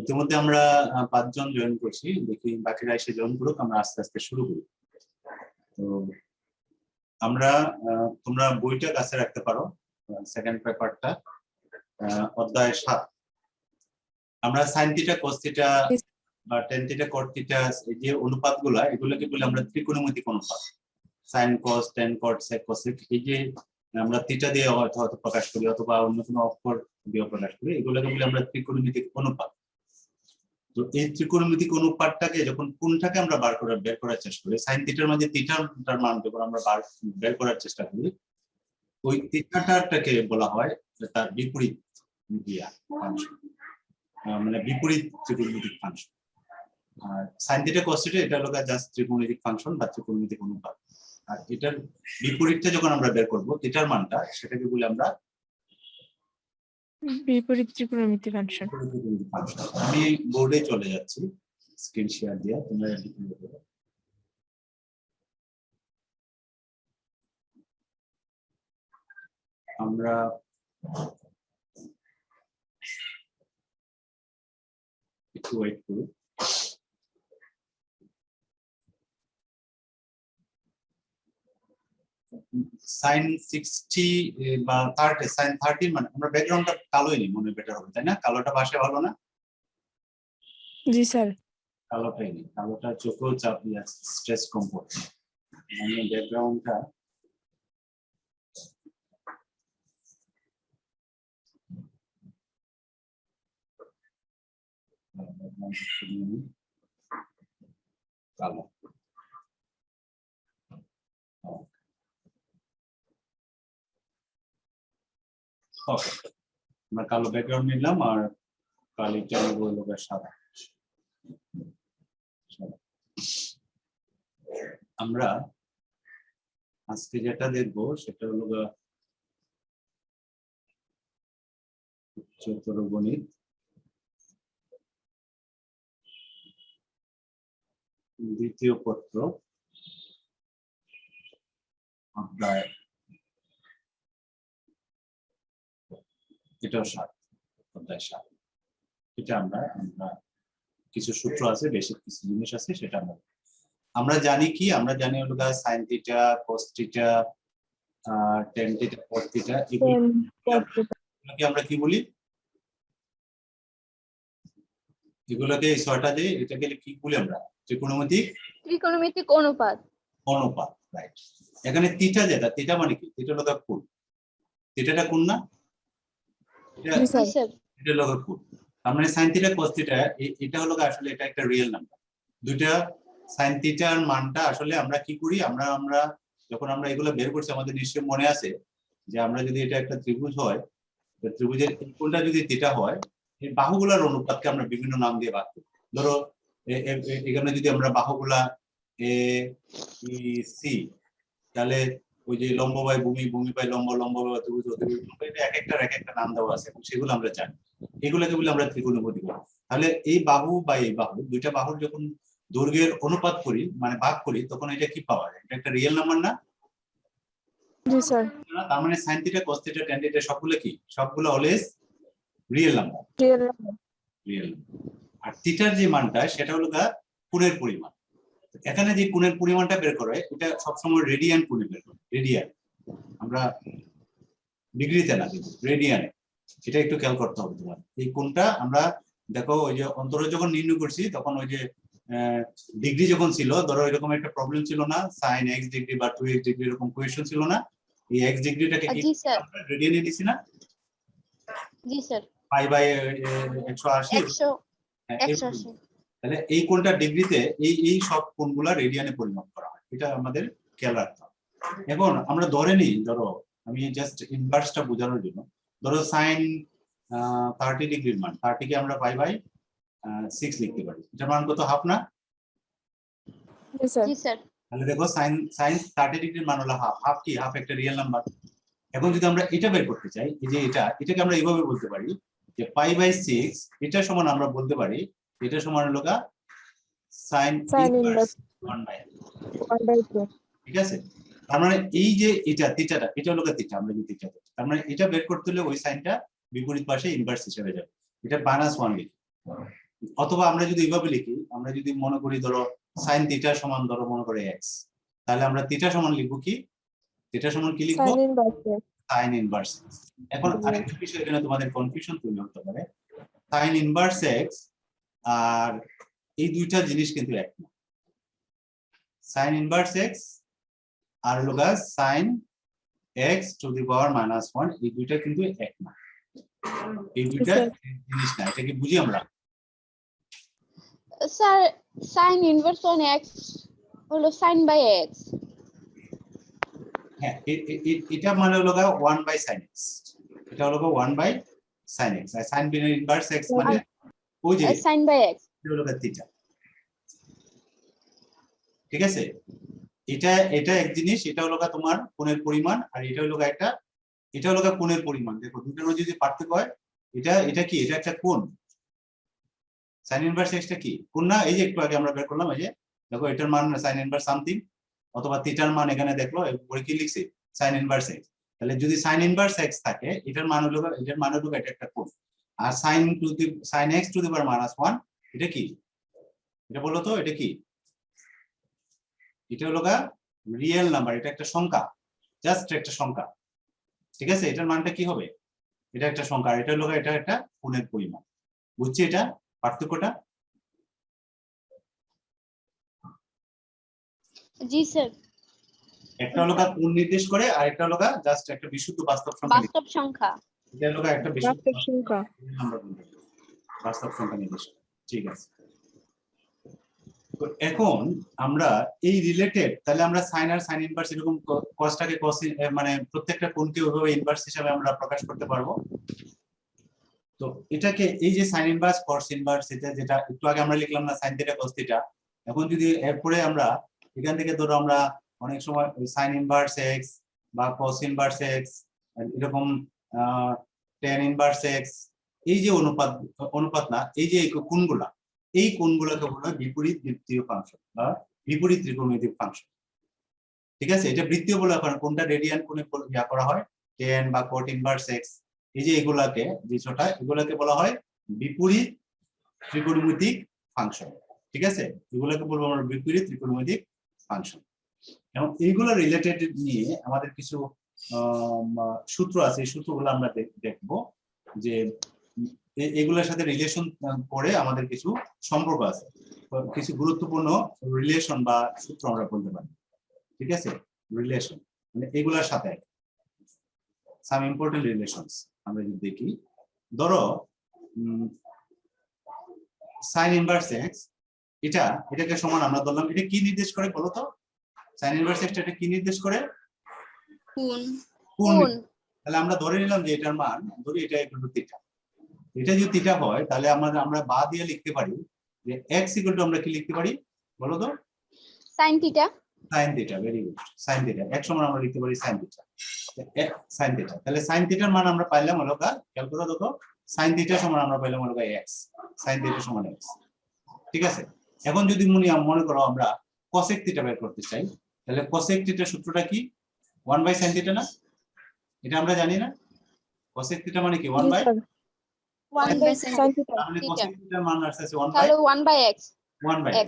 ইতিমধ্যে আমরা 5 জন জয়েন করছি, দেখি বাকিরা এসে জয়েন করুক, আমরা আস্তে আস্তে শুরু করি। তো আমরা তোমরা বইটা কাছে রাখতে পারো, সেকেন্ড পেপারটা, অধ্যায় 7। আমরা সাইন থিটা কোস থিটা বা টেন থিটা কট থিটা এই যে অনুপাতগুলা, এগুলোকে বলে আমরা ত্রিকোণমিতিক অনুপাত। Sine cos, tan cot, sec cosec, এই যে আমরা থিটা দিয়ে হয়তো প্রকাশ করি অথবা অন্য কোনো অক্ষর দিয়ে প্রকাশ করি, এগুলোকে বলে আমরা ত্রিকোণমিতিক অনুপাত। তো এই ত্রিকোণমিতিক অনুপাতটাকে যখন কোণটাকে আমরা বের করার চেষ্টা করি, সাইন থিটার মাঝে থিটার মান যখন আমরা বের করার চেষ্টা করি, ওই থিটাটাকে বলা হয় তার বিপরীত ফাংশন, মানে বিপরীত ত্রিকোণমিতিক ফাংশন। আর সাইন থিটা কস থিটা এটা হলো জাস্ট ত্রিকোণমিতিক ফাংশন বা ত্রিকোণমিতিক অনুপাত। আর এটার বিপরীতটা যখন আমরা বের করব থিটার মানটা, সেটাকে বলি আমরা বিপরীত ত্রিকোণমিতিক ফাংশন। আমি বোর্ডে চলে যাচ্ছি, স্ক্রিন শেয়ার দিয়ে তোমরা আমরা একটু ওয়েট করি। সাইন 60 বা 30, সাইন 30 মানে আমরা ব্যাকগ্রাউন্ডটা কালোই নি, মনে বেটার হবে, তাই না? কালোটা বাসে ভালো না? জি স্যার। কালোটাই নি, কালোটা চোখেও চাপ দিয়ে স্ট্রেস কম করছে, মানে ব্যাকগ্রাউন্ডটা কালো। ওকে, আমরা কালো ব্যাকগ্রাউন্ড নিলাম আর কালিটা হলো সাদা। আমরা আজকে যেটা দেখবো সেটা হলো উচ্চতর গণিত, দ্বিতীয় পত্র, অধ্যায় এটাও 7, অধ্যায় 7। এটা আমরা কিছু সূত্র আছে, বেসিক কিছু জিনিস আছে, সেটা আমরা জানি কি, আমরা জানি হলো sign theta, cos theta, ten theta, cot theta, এগুলোকে আমরা কি বলি? এগুলোকে এই ছয়টা দিয়ে এটাকে কি বলি আমরা? ত্রিকোণমিতিক অনুপাত। অনুপাত, রাইট। এখানে থিটা যেটা, থিটা মানে কি? থিটা হলো কোণ। থিটাটা কোণ না? এটা হলো কোণ। তার মানে সাইন থিটা কোস থিটা এটা হলো আসলে এটা একটা রিয়েল নাম্বার। দুইটা সাইন থিটার মানটা আসলে আমরা কি করি, আমরা যখন আমরা এগুলো বের করছি, আমাদের নিশ্চয়ই মনে আছে যে আমরা যদি এটা একটা ত্রিভুজ হয়, ত্রিভুজের কোণটা যদি থিটা হয়, এই বাহুগুলোর অনুপাতকে আমরা বিভিন্ন নাম দিয়ে ভাগ করি। ধরো এখানে যদি আমরা বাহুগুলা এ বি সি, তাহলে ওই যে লম্ব বাই ভূমি, ভূমি বাই লম্ব, লম্ব বাই অতিভুজ, অতিভুজ, এক একটা নাম দেওয়া আছে, সেগুলো আমরা জানি। এগুলোকে বলে আমরা ত্রিকোণমিতিক। তাহলে এই বাহু বা এই বাহু, দুইটা বাহুর যখন দৈর্ঘ্যের অনুপাত করি, মানে ভাগ করি, তখন এটা কি পাওয়া যায়? এটা একটা রিয়েল নাম্বার না? জি স্যার। তার মানে sign theta, cos theta, tan theta সবগুলো কি? সবগুলো অলওয়েজ রিয়েল নাম্বার। রিয়েল। আর থিটার যে মানটা, সেটা হলো কোণের পরিমাণ। এখানে যে কোণের পরিমাণটা বের করে, এটা সবসময় রেডিয়ান কোণে বের করে। রেডিয়ান, আমরা ডিগ্রিতে না, রেডিয়ানে। এটা একটু খেয়াল করতে হবে তোমার। এই কোণটা আমরা দেখো, ওই যে অন্তরে যখন নির্ণয় করছি, তখন ওই যে ডিগ্রি যখন ছিল, ধরো এরকম একটা প্রবলেম ছিল না, সাইন এক্স ডিগ্রি বা 2x ডিগ্রি এরকম কোয়েশ্চেন ছিল না? এই এক্স ডিগ্রিটাকে কি আমরা রেডিয়ানে দিছি না? জি স্যার। Pi by 180। তাহলে এই কোণটা ডিগ্রিতে, এই সব কোণগুলা রেডিয়ানে পরিমাপ করা হয়, এটা আমাদের খেয়াল রাখতে হবে। এখন আমরা ধরে নিই, ধরো আমি জাস্ট ইনভার্সটা বোঝানোর জন্য, ধরো সাইন 30 ডিগ্রির মান, 30 কে আমরা পাই বাই 6 লিখতে পারি। এটার মান কত? হাফ না? জি স্যার। তাহলে দেখো সাইন 30 ডিগ্রির মান হলো হাফ। হাফ কি? হাফ একটা রিয়েল নাম্বার। এখন যদি আমরা এটা বের করতে চাই, এই যে এটাকে আমরা এইভাবে বলতে পারি যে পাই বাই 6, এটা সমান আমরা বলতে পারি এটা সমান হলো সাইন ইনভার্স 1/2। ঠিক আছে? তার মানে এই যে থিটাটা, এটা হলো থিটা, আমরা যদি থিটা, তার মানে এটা বের করতে হলে ওই সাইনটা বিপরীত পাশে ইনভার্স হিসেবে যাবে। এটা -1 লিখি। অথবা আমরা যদি এইভাবে লিখি, আমরা যদি মনে করি ধরো সাইন থিটা সমান ধরো মনে করে এক্স, তাহলে আমরা থিটা সমান লিখবো কি, থিটা সমান কি লিখবো, সাইন ইনভার্স সাইন ইনভার্স। এখন আরেকটা বিষয় এখানে তোমাদের কনফিউশন তৈরি হতে পারে, সাইন ইনভার্স এক্স আর এই দুইটা জিনিস কিন্তু এক না। সাইন ইনভার্স এক্স আর হলো sine X to the power minus 1, এই দুইটা কিন্তু এক না, এই দুইটা জিনিস না। এটা কি বুঝি আমরা? Sir sin inverse on x হলো sin by x। হ্যাঁ, এটা মানে হলো 1 বাই sin x, এটা হলো 1 বাই sin x, আর sin ইনভার্স x মানে ওই যে sin by x এটা হলো থিটা। ঠিক আছে, এটা এটা এক জিনিস, এটা হলো তোমার কোণের পরিমাণ, আর এটা হলো এটা হলো কোণের পরিমাণ। দেখো দুটোর মধ্যে যদি পার্থক্য হয়, এটা কি, এটা একটা কোণ। sin ইনভার্স x টা কি কোণ না? এই যে একটু আগে আমরা বের করলাম, এই যে দেখো এটার মান sin ইনভার্স সামথিং, অথবা থিটার মান এখানে দেখলো উপরে কি লিখছি sin ইনভার্স x। তাহলে যদি sin ইনভার্স x থাকে, এটার মান হলো এটা একটা কোণ। আর sin x two the power minus 1 এটা কি, এটা বলো তো, এটা কি? এটা হলো রিয়েল নাম্বার, এটা একটা সংখ্যা, জাস্ট একটা সংখ্যা। ঠিক আছে, এটার মানটা কি হবে, এটা একটা সংখ্যা, আর এটা হলো এটা একটা কোণের পরিমাণ। বুঝছি এটা পার্থক্যটা? জি স্যার। একটা হলো কোণ নির্দেশ করে, আর একটা হলো জাস্ট একটা বিশুদ্ধ বাস্তব সংখ্যা। বাস্তব সংখ্যা। এটা হলো একটা বিশুদ্ধ বাস্তব সংখ্যা আমরা বলতে পারি বাস্তব সংখ্যা নির্দেশ করে। ঠিক আছে, তো এখন আমরা এই রিলেটেড, তাহলে আমরা সাইন আর সাইন ইনভার্স এরকম কসটাকে কস মানে প্রত্যেকটা কোণকে ওইভাবে ইনভার্স হিসাবে আমরা প্রকাশ করতে পারবো। তো এটাকে এই যে সাইন ইনভার্স কস ইনভার্স, এটা যেটা একটু আগে আমরা লিখলাম না সাইন থিটা কস থিটা, এখন যদি এরপরে আমরা এখান থেকে ধরো আমরা অনেক সময় সাইন ইনভার্স এক্স বা কস ইনভার্স এক্স এরকম tan ইনভার্স এক্স, এই যে অনুপাত না, এই যে কোণগুলা, এই কোণগুলোকে বলা হয় বিপরীত বৃত্তীয় ফাংশন বা বিপরীত ত্রিকোণমিতিক ফাংশন। ঠিক আছে, এটা বৃত্তীয় বলে কোনটা রেডিয়ান কোণে ইয়া করা হয়, tan বা cot ইনভার্স এক্স, এই যে এগুলাকে যেটা এগুলাকে বলা হয় বিপরীত ত্রিকোণমিতিক ফাংশন। ঠিক আছে, এগুলোকে বলবো আমরা বিপরীত ত্রিকোণমিতিক ফাংশন। এবং এইগুলো রিলেটেড নিয়ে আমাদের কিছু সূত্র আছে, এই সূত্রগুলো আমরা দেখবো যে এগুলোর সাথে রিলেশন করে আমাদের কিছু সম্পর্ক আছে, কিছু গুরুত্বপূর্ণ রিলেশন বা সূত্র আমরা বলতে পারি। ঠিক আছে, রিলেশন মানে এগুলোর সাথে সাম ইম্পর্টেন্ট রিলেশনস আমরা যদি দেখি, ধরো সাইন ইনভার্স এক্স, এটাকে সমান আমরা ধরলাম, এটা কি নির্দেশ করে বলো তো? সাইন ইনভার্স এক্স এটা কি নির্দেশ করে? কোণ। তাহলে আমরা ধরে নিলাম যে এটার মান ধরি এটা ইকুয়াল টু থিটা। এটা যদি থিটা হয় তাহলে আমরা বা দিয়ে লিখতে পারি যে x ইকুয়াল টু আমরা কি লিখতে পারি বলো তো? sin theta. sin theta, very good, sin theta x সমান আমরা লিখতে পারি sin থিটা। sin থিটা, তাহলে sin থিটার মান আমরা পাইলাম হলো ক্যালকুলেট করো, sin থিটা সমান আমরা পাইলাম হলো x, sin থিটা সমান x। ঠিক আছে, এখন যদি মনে করো আমরা cosec থিটা বের করতে চাই, তাহলে cosec থিটার সূত্রটা কি? 1 বাই sin থিটা না? এটা আমরা জানি না? cosec থিটা মানে কি 1 বাই 1 বাই sin থিটা। তাহলে cosec থিটার মান আসছে 1 বাই তাহলে 1 by x। 1 by x।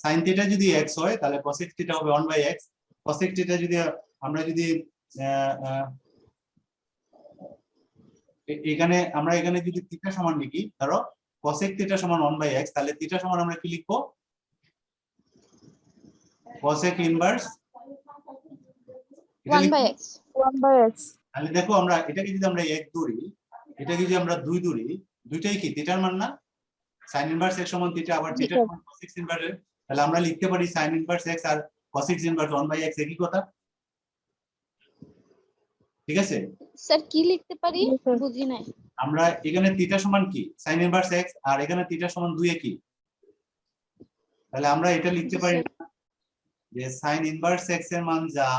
sin theta যদি x হয় তাহলে cosec থিটা হবে 1 বাই x। cosec থিটা যদি আমরা যদি এখানে যদি থিটা সমান লিখি, ধরো cosec থিটা সমান 1 বাই x, তাহলে থিটা সমান আমরা কি লিখবো? cosec inverse 1 by x। 1 by x। তাহলে দেখো আমরা এটাকে যদি আমরা 1 ধরি, এটাকে যদি আমরা 2 ধরি, দুইটাই কি থিটার মান না? sin ইনভার্স x সমান থিটা, আবার থিটা সমান cosec ইনভার্স, তাহলে আমরা লিখতে পারি sin ইনভার্স x আর cosec ইনভার্স 1 বাই x একই কথা। ঠিক আছে স্যার কি লিখতে পারি বুঝি নাই। আমরা এখানে থিটা সমান কি sin ইনভার্স x, আর এখানে থিটা সমান 2 একই, তাহলে আমরা এটা লিখতে পারি যে sin ইনভার্স x এর মান যা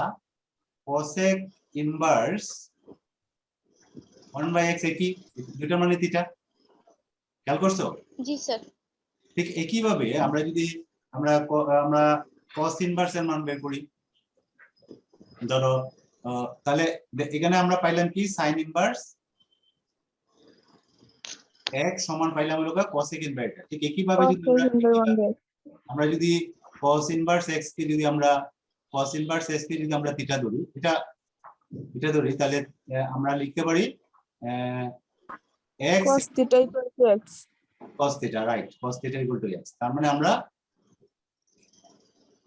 cosec ইনভার্স 1 বাই x একই, দুটার মানে থিটা। খেয়াল করছো? জি স্যার। ঠিক একই ভাবে আমরা যদি আমরা cos ইনভার্স এর মান বের করি, ধরো তাহলে এখানে আমরা পাইলাম কি sin ইনভার্স x সমান পাইলাম হলো cosec ইনভার্স এটা। ঠিক একইভাবে যদি cos into 1 by x. আমরা যদি cos ইনভার্স x কে যদি আমরা cos ইনভার্স x কে যদি আমরা থিটা ধরি, এটা ধরি, তাহলে আমরা লিখতে পারি x Cos theta equal to x. cos theta, right, cos theta equal to x। তার মানে আমরা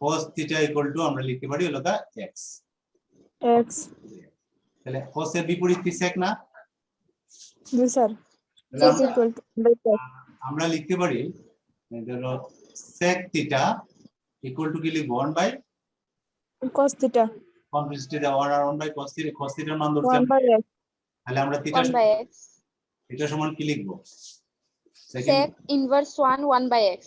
cos theta equal to আমরা লিখতে পারি হলো x। X. তাহলে cos এর বিপরীত কি sec না? জি স্যার। তাহলে Sec equal to 1 by x. আমরা লিখতে পারি ধরো sec theta equal to কি লিখব 1 by Cos theta cos theta 1 by cos theta এর মান ধরছি 1 by x. তাহলে আমরা theta 1 by x. সমান কি লিখব? Sec inverse 1 by x.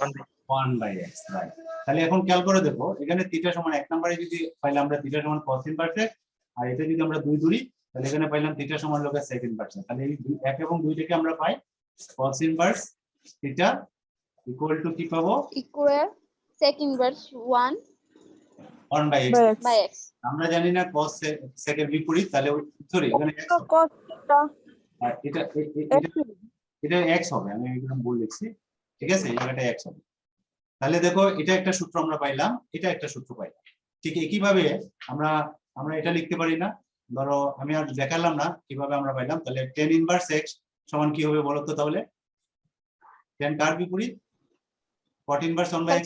1 by x, right. তাহলে এখন খেয়াল করে দেখো, এখানে থিটা সমান 1 নম্বরে যদি পাইলাম আমরা থিটা সমান cos ইনভার্স x, আর এটা যদি আমরা 2 ধরি তাহলে এখানে পাইলাম থিটা সমান লগে sec ইনভার্স। তাহলে এই 1 এবং 2 থেকে আমরা পাই cos inverse theta equal to কি পাবো? Equal sec inverse 1 by x। By x. by x. আমরা জানি না cos sec এর বিপরীত, তাহলে সরি এখানে x So cos theta আর এটা এটা x হবে, আমি এখানে ভুল লিখছি, ঠিক আছে, এই জায়গাটা x হবে। তাহলে দেখো এটা একটা সূত্র আমরা পাইলাম, এটা একটা সূত্র পাইলাম। ঠিক একইভাবে আমরা এটা লিখতে পারি না? ধরো আমি আর দেখালাম না কিভাবে আমরা পাইলাম। তাহলে tan ইনভার্স x সমান কি হবে বলো তো? তাহলে tan কার বিপরীত? cot inverse 1 by x।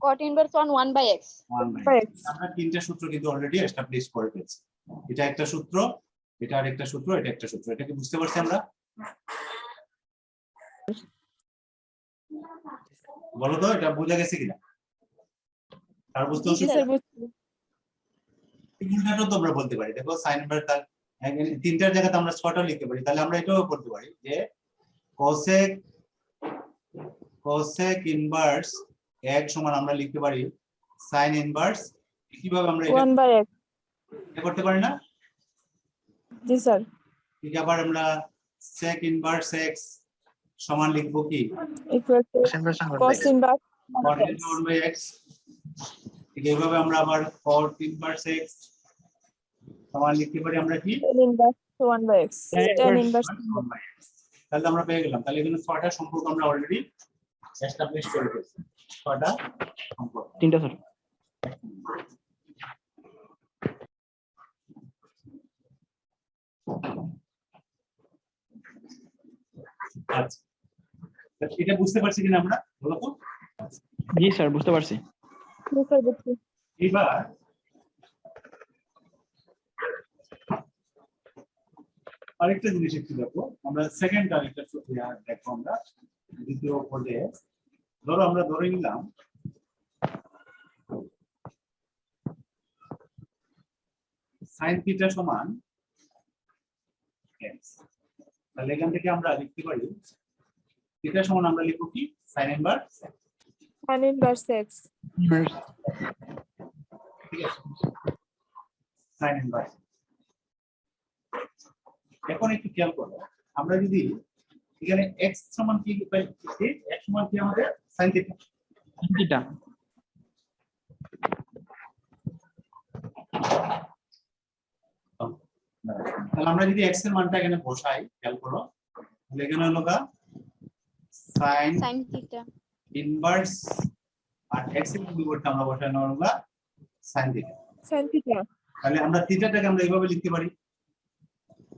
Cot inverse 1 by x. 1 by by x। x. আমরা তিনটা সূত্র কিন্তু অলরেডি এস্টাবলিশ করে ফেলেছি। এটা একটা সূত্র, এটা আরেকটা সূত্র, এটা একটা সূত্র। এটা কি বুঝতে পারছি আমরা? বলো তো এটা বোঝা গেছে কিনা? আর বুঝতে জি স্যার বুঝছি। উল্টাটাও তো আমরা বলতে পারি। দেখো sin ইনভার্স তার তিনটার জায়গাতে আমরা ছয়টা লিখতে পারি। তাহলে আমরা এটাও বলতে পারি যে cosec ইনভার্স x সমান আমরা লিখতে পারি sin ইনভার্স। কিভাবে আমরা এটা 1 by x. করতে পারি না? জি স্যার। ঠিক আবার আমরা sec ইনভার্স x সমান লিখবো কি? Equal to cos inverse cot 1 by x. 1 by x। ঠিক এইভাবে আমরা আবার cot ইনভার্স x সমান লিখতে পারি আমরা কি? Tan inverse 1 by x. Tan inverse 1 by x। তাহলে আমরা পেয়ে গেলাম। তাহলে এখানে ছয়টা সম্পর্ক আমরা অলরেডি এস্টাবলিশ করে ফেলেছি। ছয়টা সম্পর্ক। তিনটা স্যার। আচ্ছা, এটা বুঝতে পারছি কিনা আমরা? বলো তো। জি স্যার বুঝতে পারছি। জি স্যার বুঝছি। এবার আরেকটা জিনিস একটু দেখো, আমরা সেকেন্ড আরেকটা দেখো, আমরা দ্বিতীয় পর্যায়ে ধরো আমরা ধরে নিলাম sin থিটা সমান x। তাহলে এখান থেকে আমরা লিখতে পারি থিটা সমান আমরা লিখব কি? sin inverse Tan inverse x. ঠিক আছে, sin ইনভার্স। এখন একটু খেয়াল করো, আমরা যদি এখানে x সমান কি পাই? x সমান কি আমাদের sin থিটা। তিনটা। তাহলে আমরা যদি x এর মানটা এখানে বসাই, খেয়াল করো, তাহলে এখানে হলো sin Sin theta. ইনভার্স আর x এর পরিবর্তে আমরা বসানো হলো sin থিটা। Sin theta. তাহলে আমরা থিটাটাকে আমরা এইভাবে লিখতে পারি।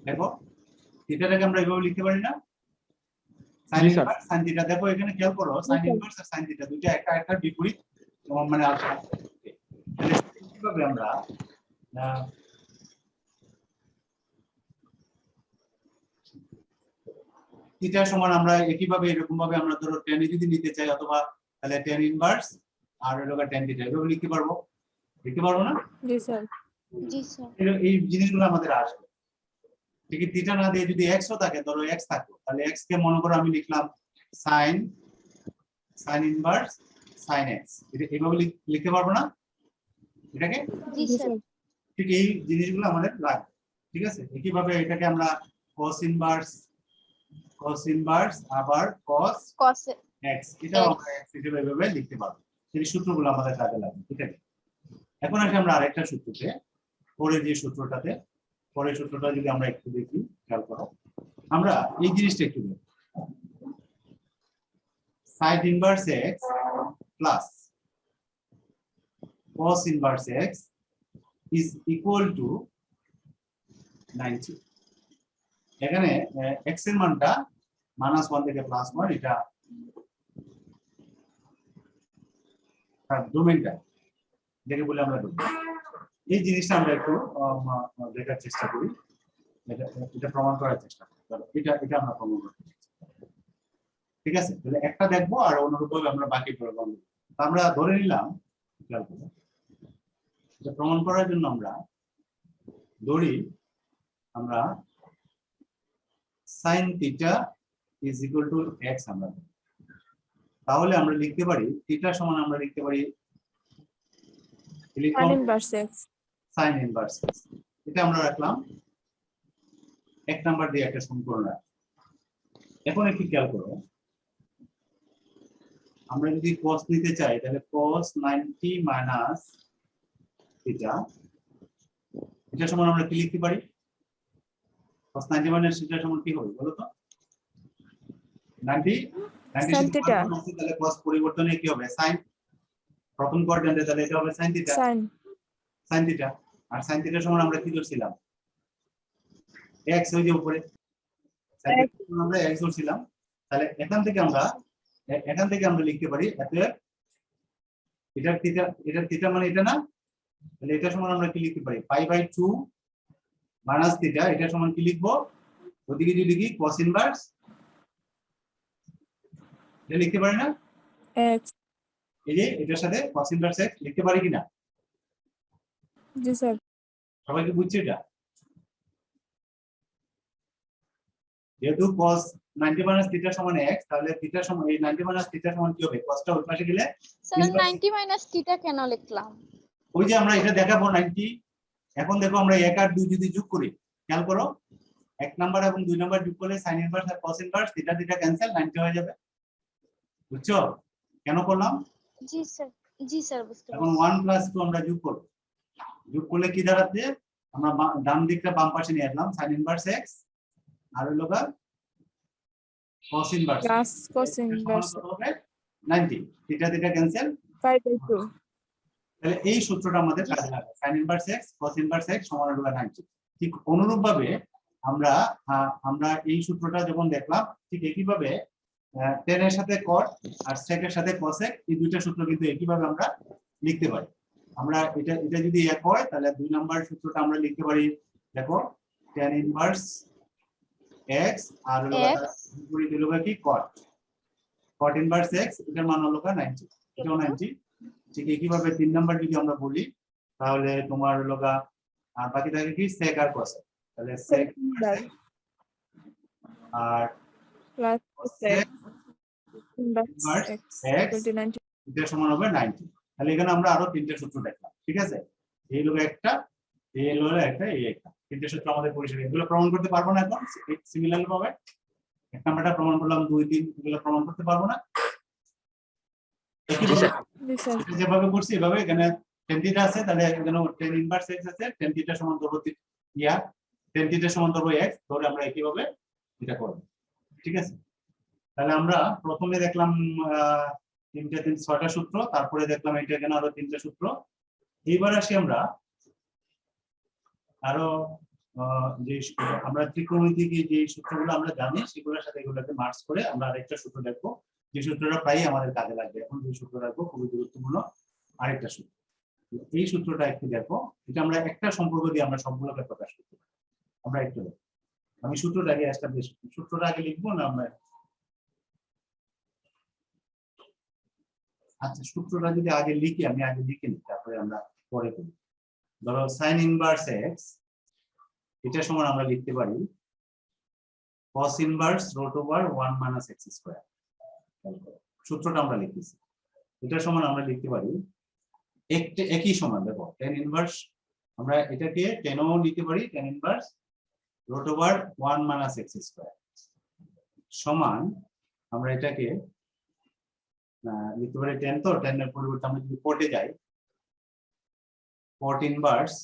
দেখো থিটাটাকে আমরা এইভাবে লিখতে পারি না? sin জি, স্যার। Inverse sin theta. দেখো এখানে খেয়াল করো, sin ইনভার্স আর sin থিটা দুইটা একটা বিপরীত মানে আছে। তাহলে কিভাবে আমরা থিটা সমান আমরা একইভাবে এরকম ভাবে আমরা ধরো tan যদি নিতে চাই, অথবা তাহলে tan ইনভার্স আর হলো tan থিটা এভাবে লিখতে পারবো না? জি স্যার। Ji sir. এই জিনিসগুলো আমাদের আসবে। ঠিক থিটা না দিয়ে যদি x ও থাকে, ধরো x থাকলো, তাহলে x কে মনে করো আমি লিখলাম sin ইনভার্স sin x। এটা এইভাবে লিখতে পারবো না এটাকে? Ji জি sir. স্যার। ঠিক এই জিনিসগুলো আমাদের লাগবে। ঠিক আছে, একইভাবে এটাকে আমরা cos ইনভার্স আবার cos Cos x, এটাও আমরা x হিসেবে এইভাবে লিখতে পারবো। এই সূত্রগুলো আমাদের কাজে লাগবে। ঠিক আছে, এখন আসি আমরা আরেকটা সূত্রতে, পরের সূত্রটা যদি আমরা একটু দেখি, খেয়াল করো, আমরা এই জিনিসটা একটু দেখি। Side inverse x plus cos inverse x is equal to 90। এখানে x এর মানটা -1 থেকে +1, এটা তার ডোমেইনটা দেখে বলে আমরা ধরি। এই জিনিসটা আমরা একটু দেখার চেষ্টা করি, এটা প্রমাণ করার চেষ্টা করি। এটা আমরা প্রমাণ করতে ঠিক আছে, তাহলে একটা দেখবো আর অনুরূপভাবে আমরা বাকি প্রমাণ করব। আমরা ধরে নিলাম, এটা প্রমাণ করার জন্য আমরা ধরি আমরা sin theta is equal to x আমরা ধরি। তাহলে আমরা লিখতে পারি থিটা সমান আমরা লিখতে পারি tan inverse x sin inverse x। এটা আমরা রাখলাম এক নাম্বার দিয়ে একটা সমীকরণ রাখলাম। এখন একটু খেয়াল করো, আমরা যদি cos নিতে চাই তাহলে cos 90 minus থিটা, এটা সমান আমরা কি লিখতে পারি? cos 90 minus থিটা সমান কি হবে বলো তো? 90 sin theta তাহলে cos পরিবর্তনে কি হবে? sin, প্রথম কোয়াড্র্যান্টে তাহলে এটা হবে sin থিটা, sin থিটা। আর sin থিটা সমান আমরা কি ধরছিলাম? x ওই যে উপরে sin থিটা সমান আমরা x ধরছিলাম। তাহলে এখান থেকে আমরা লিখতে পারি এটার থিটা মানে এটা না, তাহলে এটা সমান আমরা কি লিখতে পারি? π/2 মাইনাস থিটা, এটা সমান কি লিখবো? ওদিকে যদি লিখি cos ইনভার্স, এটা লিখতে পারি না? x এই যে এটার সাথে cos ইনভার্স x লিখতে পারি কিনা? জি স্যার সবাই কি বুঝছে এটা? যেহেতু cos 90 মাইনাস থিটা সমান x, তাহলে থিটা সমান এই 90 মাইনাস থিটা সমান কি হবে? cosটা ওই পাশে গেলে স্যার 90 মাইনাস থিটা কেন লিখলাম? ওই যে আমরা এটা দেখাবো 90। এখন দেখো আমরা 1 আর 2 যদি যোগ করি, খেয়াল করো 1 নাম্বার এবং 2 নাম্বার যোগ করলে sin ইনভার্স আর cos inverse theta theta cancel, 90 হয়ে যাবে। বুঝছো কেন করলাম? জি স্যার বুঝতে এখন পারছি। 1 প্লাস 2 আমরা যোগ করব, যোগ করলে কি দাঁড়াচ্ছে? আমরা ডান দিকটা বাম পাশে নিয়ে আসলাম, sin ইনভার্স x আর হলো cos inverse plus cos inverse 90, theta theta cancel, 5/2 তাহলে এই সূত্রটা আমাদের কাজে লাগে। sin inverse x cos inverse x সমান হলো 90। ঠিক অনুরূপভাবে আমরা এই সূত্রটা যখন দেখলাম, ঠিক একইভাবে tan এর সাথে cot আর sec এর সাথে cosec, এই দুইটা সূত্র কিন্তু একইভাবে আমরা লিখতে পারি। আমরা এটা যদি এক হয় তাহলে 2 নাম্বার সূত্রটা আমরা লিখতে পারি, দেখো tan ইনভার্স x আর হলো বিপরীত হলো কি cot ইনভার্স x, এটার মান হলো 90, এটাও 90। ঠিক একইভাবে 3 নাম্বার যদি আমরা বলি তাহলে তোমার হলো আর বাকি থাকে কি sec আর cosec, তাহলে sec R plus sec inverse x x equal to 90 এটা সমান হবে 90। তাহলে এখানে আমরা আরো তিনটে সূত্র দেখলাম, ঠিক আছে? এই হলো একটা, এই হলো একটা, এই একটা, তিনটে সূত্র আমাদের পরিষ্কার। এগুলো প্রমাণ করতে পারবো না এখন সিমিলারলি ভাবে। এক নাম্বারটা প্রমাণ করলাম, 2 3 এগুলো প্রমাণ করতে পারবো না। জি স্যার যেভাবে করছি এভাবে এখানে tan থিটা আছে, তাহলে এখানে tan ইনভার্স x আছে, tan থিটা সমান ধরবো tan থিটা সমান ধরবো x, ধরে আমরা একইভাবে এটা করব, ঠিক আছে? তাহলে আমরা প্রথমে দেখলাম 6টা সূত্র, তারপরে দেখলাম এটা এখানে আরো 3টে সূত্র। এইবার আসি আমরা আরো যে আমরা ত্রিকোণমিতিক যে সূত্রগুলো আমরা জানি সেগুলোর সাথে এগুলোকে মার্জ করে আমরা আরেকটা সূত্র দেখবো, যে সূত্রটা প্রায়ই আমাদের কাজে লাগবে। এখন যে সূত্র রাখবো খুবই গুরুত্বপূর্ণ আরেকটা সূত্র, এই সূত্রটা একটু দেখো। এটা আমরা একটা সম্পর্ক দিয়ে আমরা সবগুলোকে প্রকাশ করতে পারি। আমরা একটু আমি সূত্রটা আগে এস্টাবলিশ, সূত্রটা আগে লিখবো না আমরা? আচ্ছা সূত্রটা যদি আগে লিখি, আমি আগে লিখে নিই, তারপরে আমরা পরে করি। ধরো sin ইনভার্স x, এটা সমান আমরা লিখতে পারি cos ইনভার্স √1 - x স্কয়ার। সূত্রটা আমরা লিখতেছি, এটা সমান আমরা লিখতে পারি একই সমান, দেখো tan ইনভার্স আমরা এটাকে tan ও লিখতে পারি, tan ইনভার্স √1 - x স্কয়ার সমান আমরা এটাকে লিখতে পারি tan, তো tan এর পরিবর্তে আমরা যদি কোটে যাই, cot inverse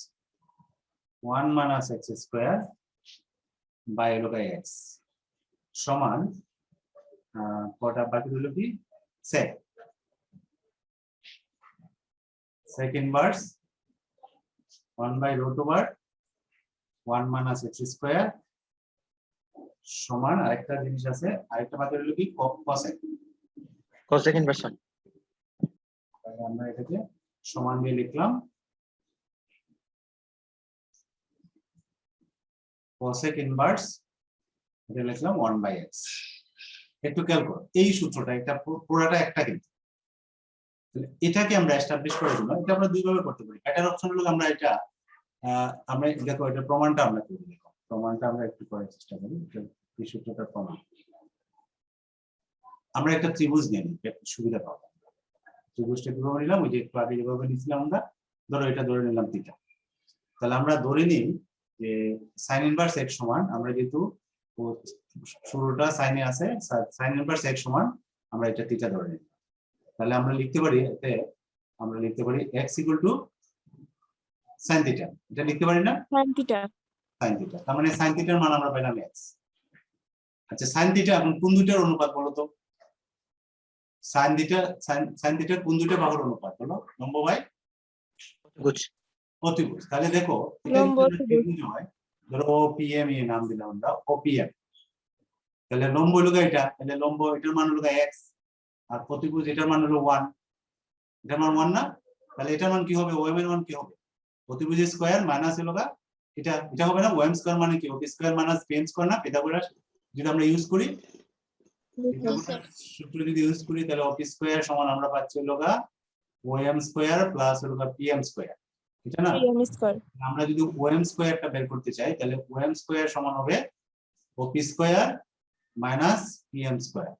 1 - x square by x সমান কটা বাকি হলো কি sec inverse 1 by root over 1 minus x square সমান আরেকটা জিনিস আছে, আরেকটা বাকি হলো কি cosec। cosec inverse 1 তাহলে আমরা এটাকে সমান দিয়ে লিখলাম cosec ইনভার্স, এটা লিখলাম 1 by x। একটু খেয়াল করো এই সূত্রটা, এটা পুরোটা একটা, কিন্তু এটাকে আমরা এস্টাবলিশ করার জন্য এটা আমরা দুই ভাবে করতে পারি। এটার অপশন হলো আমরা এটা আমরা দেখো এটা প্রমাণটা আমরা করি, দেখো প্রমাণটা আমরা একটু করার চেষ্টা করি। এই সূত্রটার প্রমাণ আমরা একটা ত্রিভুজ নিয়ে নিই, সুবিধা পাবো। ত্রিভুজটা কিভাবে নিলাম, ওই যে একটু আগে যেভাবে নিয়েছিলাম আমরা, ধরো এটা ধরে নিলাম থিটা। তাহলে আমরা ধরে নিই যে সাইন ইনভার্স x সমান, আমরা যেহেতু শুরুটা সাইনে আছে, সাইন ইনভার্স x সমান আমরা এটা থিটা ধরে নিই। তাহলে আমরা লিখতে পারি এতে, আমরা লিখতে পারি x equal to sin theta, এটা লিখতে পারি না, sin theta sin থিটা। তার মানে sin থিটার মান আমরা পেলাম x। আচ্ছা sin থিটা এখন কোন দুইটার অনুপাত বলো তো? sin থিটা কোন দুইটা বাহুর অনুপাত বলো? লম্ব বাই অতিভুজ। তাহলে দেখো এটা লম্ব যদি অতিভুজ। ত্রিভুজ হয়, ধরো OPM এর নাম দিলাম আমরা OPM, তাহলে লম্ব হলো এটা, তাহলে লম্ব এটার মান হলো x, আর প্রতিভুজ এটার মান হলো 1, এটার মান 1 না? তাহলে এটার মান কি হবে, OM এর মান কি হবে? প্রতিভুজ স্কয়ার মাইনাস হলো এটা হবে না, OM স্কয়ার মানে কি, OP square minus PM square না? পিথাগোরাস যদি আমরা ইউজ করি, পিথাগোরাস সূত্র যদি ইউজ করি, তাহলে OP স্কয়ার সমান আমরা পাচ্ছি হলো OM স্কয়ার প্লাস হলো PM স্কয়ার, এটা না? pm square আমরা যদি OM স্কয়ারটা বের করতে চাই, তাহলে OM স্কয়ার সমান হবে OP square minus PM square,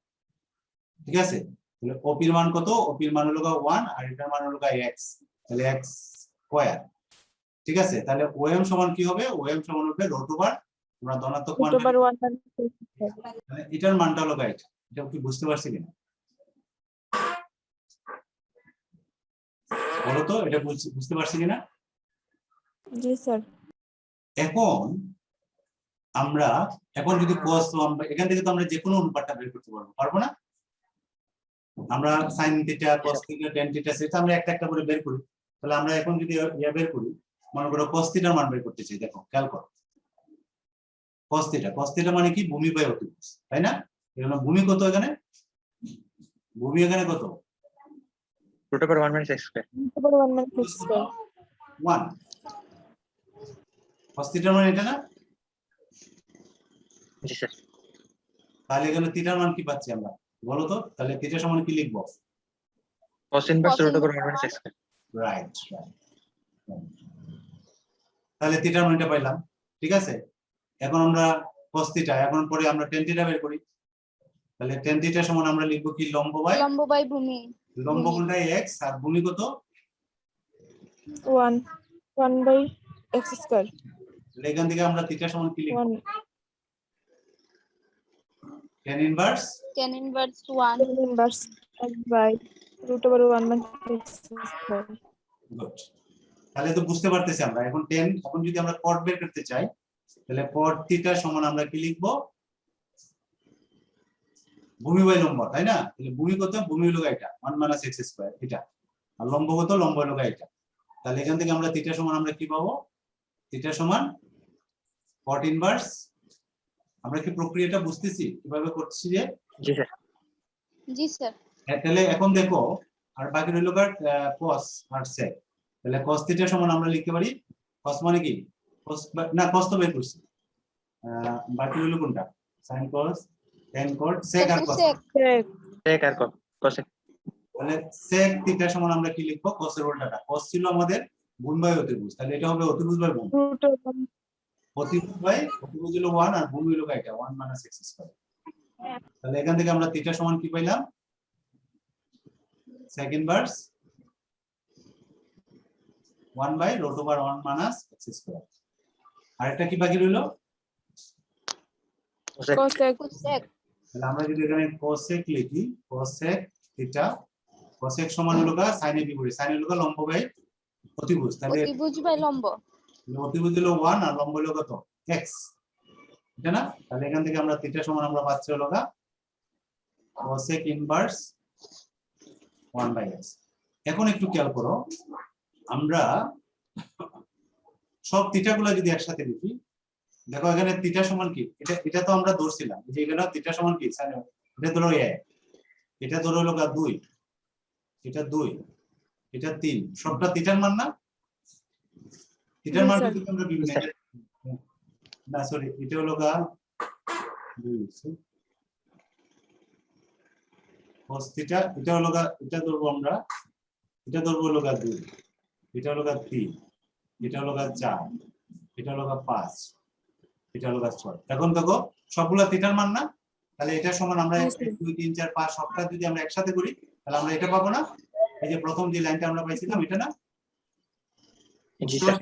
ঠিক আছে? তাহলে OP এর মান কত? OP এর মান হলো 1 আর এটার মান হলো x, তাহলে x স্কয়ার, ঠিক আছে? তাহলে OM সমান কি হবে? OM সমান হবে রুট ওভার, আমরা ধনাত্মক মান, root over 1 minus x square তাহলে এটার মানটা হলো এটা। এটা কি বুঝতে পারছি কিনা বলো তো, এটা বুঝতে পারছি কিনা? জি স্যার। এখন যদি cos, আমরা এখান থেকে তো আমরা যে কোনো অনুপাতটা বের করতে পারবো না? আমরা sin theta cos theta tan theta সেটা আমরা একটা একটা করে বের করি। তাহলে আমরা এখন যদি বের করি, মনে করো cos থিটার মান বের করতে চাই, দেখো খেয়াল করো cos থিটা মানে কি, ভূমি বাই অতিভুজ, তাই না? এখানে ভূমি কত, এখানে ভূমি এখানে কত, root over 1 minus x square root over 1 minus x square 1, cos থিটার মান এটা না? জি স্যার তাহলে এখানে থিটার মান কি পাচ্ছি আমরা বলো তো? তাহলে থিটা সমান কি লিখবো? cos inverse Cos root over 1 inverse minus x square right. তাহলে থিটার মানটা পাইলাম, ঠিক আছে? এখন আমরা cos থিটা, এখন পরে আমরা tan থিটা বের করি। তাহলে tan থিটা সমান আমরা লিখবো কি, লম্ব বাই ভূমি লম্ব কোনটা x, আর ভূমি কত? 1 by x square তাহলে এখান থেকে আমরা থিটা সমান কি লিখবো? 1 tan inverse 1 inverse x by root over 1 minus x square good. তাহলে তো বুঝতে পারতেছি আমরা এখন এখন যদি আমরা cot বের করতে চাই, তাহলে cot থিটা সমান আমরা কি লিখবো? ভূমি বাই লম্ব, তাই না? তাহলে ভূমি কত? ভূমি হলো এটা 1 minus x স্কয়ার এটা, আর লম্ব কত? লম্ব হলো এটা। তাহলে এখান থেকে আমরা থিটা সমান আমরা কি পাবো? থিটা সমান cot ইনভার্স, আমরা কি প্রক্রিয়াটা বুঝতেছি কিভাবে করছি যে? জি স্যার তাহলে এখন দেখো, আর বাকি রইল cos আর sec। তাহলে cos থিটা সমান আমরা লিখতে পারি, cos মানে কি, cos না, cos তো বের করছি, বাকি রইল কোনটা? sin cos tan cot sec আর cos। sec আর cosec তাহলে sec থিটা সমান আমরা কি লিখবো? cos এর উল্টাটা, cos ছিল আমাদের গুণ বাই অতিভুজ, তাহলে এটা হবে অতিভুজ বাই গুণ, root over অতিভুজ হলো 1 আর ভূমি হলো এটা 1 minus x স্কয়ার। তাহলে এখান থেকে আমরা থিটা সমান কি পাইলাম? sec inverse 1 by root over 1 minus x square। আর একটা কি বাকি রইলো? cosec তাহলে আমরা যদি এখানে cosec লিখি, cosec থিটা, cosec সমান হলো sin এর বিপরীত, sin হলো লম্ব বাই অতিভুজ, তাহলে অতিভুজ বাই লম্ব, অতিভুজ হলো 1 আর লম্ব হলো কত? x, এটা না? তাহলে এখান থেকে আমরা থিটা সমান আমরা পাচ্ছি হলো cosec ইনভার্স 1/x। এখন একটু খেয়াল করো, আমরা সব থিটাগুলো যদি একসাথে লিখি, দেখো এখানে থিটা সমান কি, এটা তো আমরা ধরছিলাম যে এখানে থিটা সমান কি, এটা ধরো 1, এটা ধরো হলো 2, এটা 2, এটা 3, সবটা থিটার মান না? থিটার জি, মান স্যার। কিন্তু আমরা বিভিন্ন না সরি, এটা হলো 2 cos থিটা, এটা হলো এটা ধরবো আমরা, এটা ধরবো হলো 2, এটা হলো 3, এটা হলো 4, এটা হলো 5, এটা হলো 6। এখন দেখো সবগুলা থিটার মান না? তাহলে এটা সমান আমরা জি, 1 স্যার। 2 3 4 5 সবটা যদি আমরা একসাথে করি তাহলে আমরা এটা পাবো না? এই যে প্রথম যে লাইনটা আমরা পাইছিলাম এটা না? জি স্যার।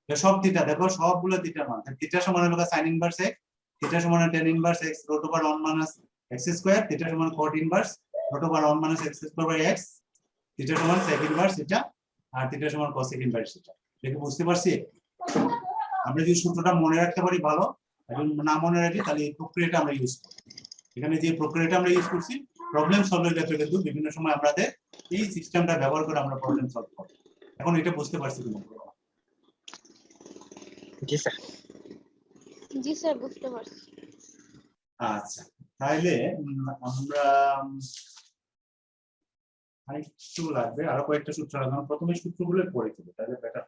তো সব থিটা দেখো সবগুলো থিটার মান। থিটা সমান হলো sin ইনভার্স x, থিটা সমান tan inverse x √ 1 minus x square, থিটা সমান cot inverse √ 1 minus x square by x, থিটা সমান sec ইনভার্স এটা, আর থিটা সমান cosec ইনভার্স এটা। দেখো বুঝতে পারছি? আমরা যদি সূত্রটা মনে রাখতে পারি ভালো, আর যদি না মনে রাখি তাহলে এই প্রক্রিয়াটা আমরা ইউজ করব। এখানে যে প্রক্রিয়াটা আমরা ইউজ করছি প্রবলেম সলভের ক্ষেত্রে কিন্তু বিভিন্ন সময় আমাদের এই সিস্টেমটা ব্যবহার করে আমরা প্রবলেম সলভ করব। এখন এটা বুঝতে পারছি কিনা? জি স্যার। জি স্যার, বুঝতে পারছি। আচ্ছা, তাহলে আমরা আরেকটু লাগবে, আরো কয়েকটা সূত্র লাগবে। প্রথমে সূত্রগুলো পড়ে ফেলি তাহলে বেটার।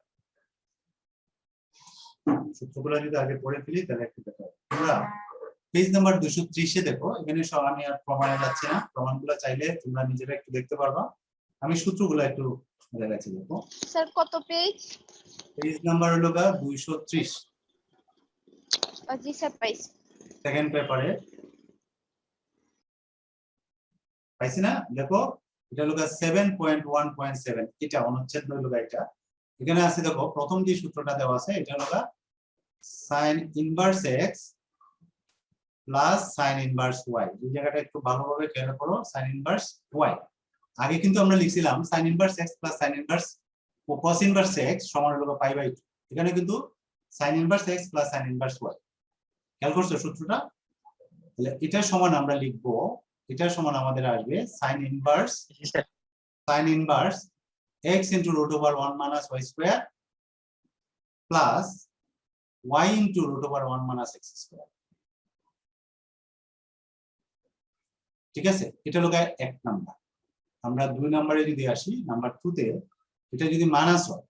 সূত্রগুলো যদি আগে পড়ে ফেলি তাহলে একটু বেটার। আমরা পেজ নাম্বার 230 এ দেখো, এখানে সব আমি আর প্রমাণে যাচ্ছি না, প্রমাণগুলো চাইলে তোমরা নিজেরা একটু দেখতে পারবা। আমি সূত্রগুলো একটু দেখাচ্ছি, দেখো। স্যার কত পেজ? পেজ নাম্বার হলো 230, জি স্যার, পাইছি। সেকেন্ড পেপারে পাইছি না? দেখো এটা হলো 7.1.7, এটা অনুচ্ছেদ হলো এটা। এখানে আছে দেখো প্রথম যে সূত্রটা দেওয়া আছে এটা হলো sin inverse x plus sin inverse y। এই জায়গাটা একটু ভালোভাবে খেয়াল করো, sin ইনভার্স y। আগে কিন্তু আমরা লিখছিলাম sin inverse x plus sin inverse ও cos ইনভার্স x সমান হলো π/2। এখানে কিন্তু sin inverse x plus sin inverse y। খেয়াল করছো সূত্রটা? তাহলে এটা সমান আমরা লিখবো, এটা সমান আমাদের আসবে sin ইনভার্স জি sir. x into √1 minus y square plus y into √1 minus x square। ঠিক আছে, এটা হলো এক নাম্বার। আমরা 2 নম্বরে যদি আসি, নাম্বার 2 তে এটা যদি মাইনাস হয়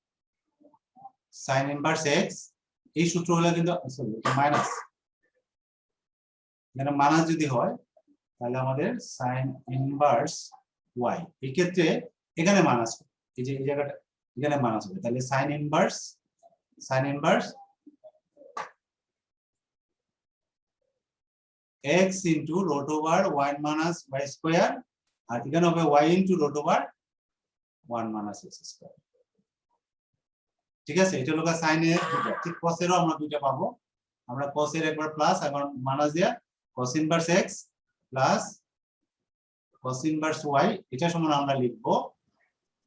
sin ইনভার্স x, এই সূত্র হলো কিন্তু সরি এটা মাইনাস, এখানে মাইনাস যদি হয় তাহলে আমাদের sin ইনভার্স y, এই ক্ষেত্রে এখানে মাইনাস হবে, এই যে এই জায়গাটা এখানে মাইনাস হবে, তাহলে sin inverse x into √1 minus y square, আর এখানে হবে y into √1 minus x square। ঠিক আছে, এটা হলো sin এর দুটো, ঠিক cos এরও আমরা দুটো পাবো। আমরা cos এর একবার প্লাস এখন মাইনাস দিয়া cos inverse x plus cos inverse y, এটা সমান আমরা লিখবো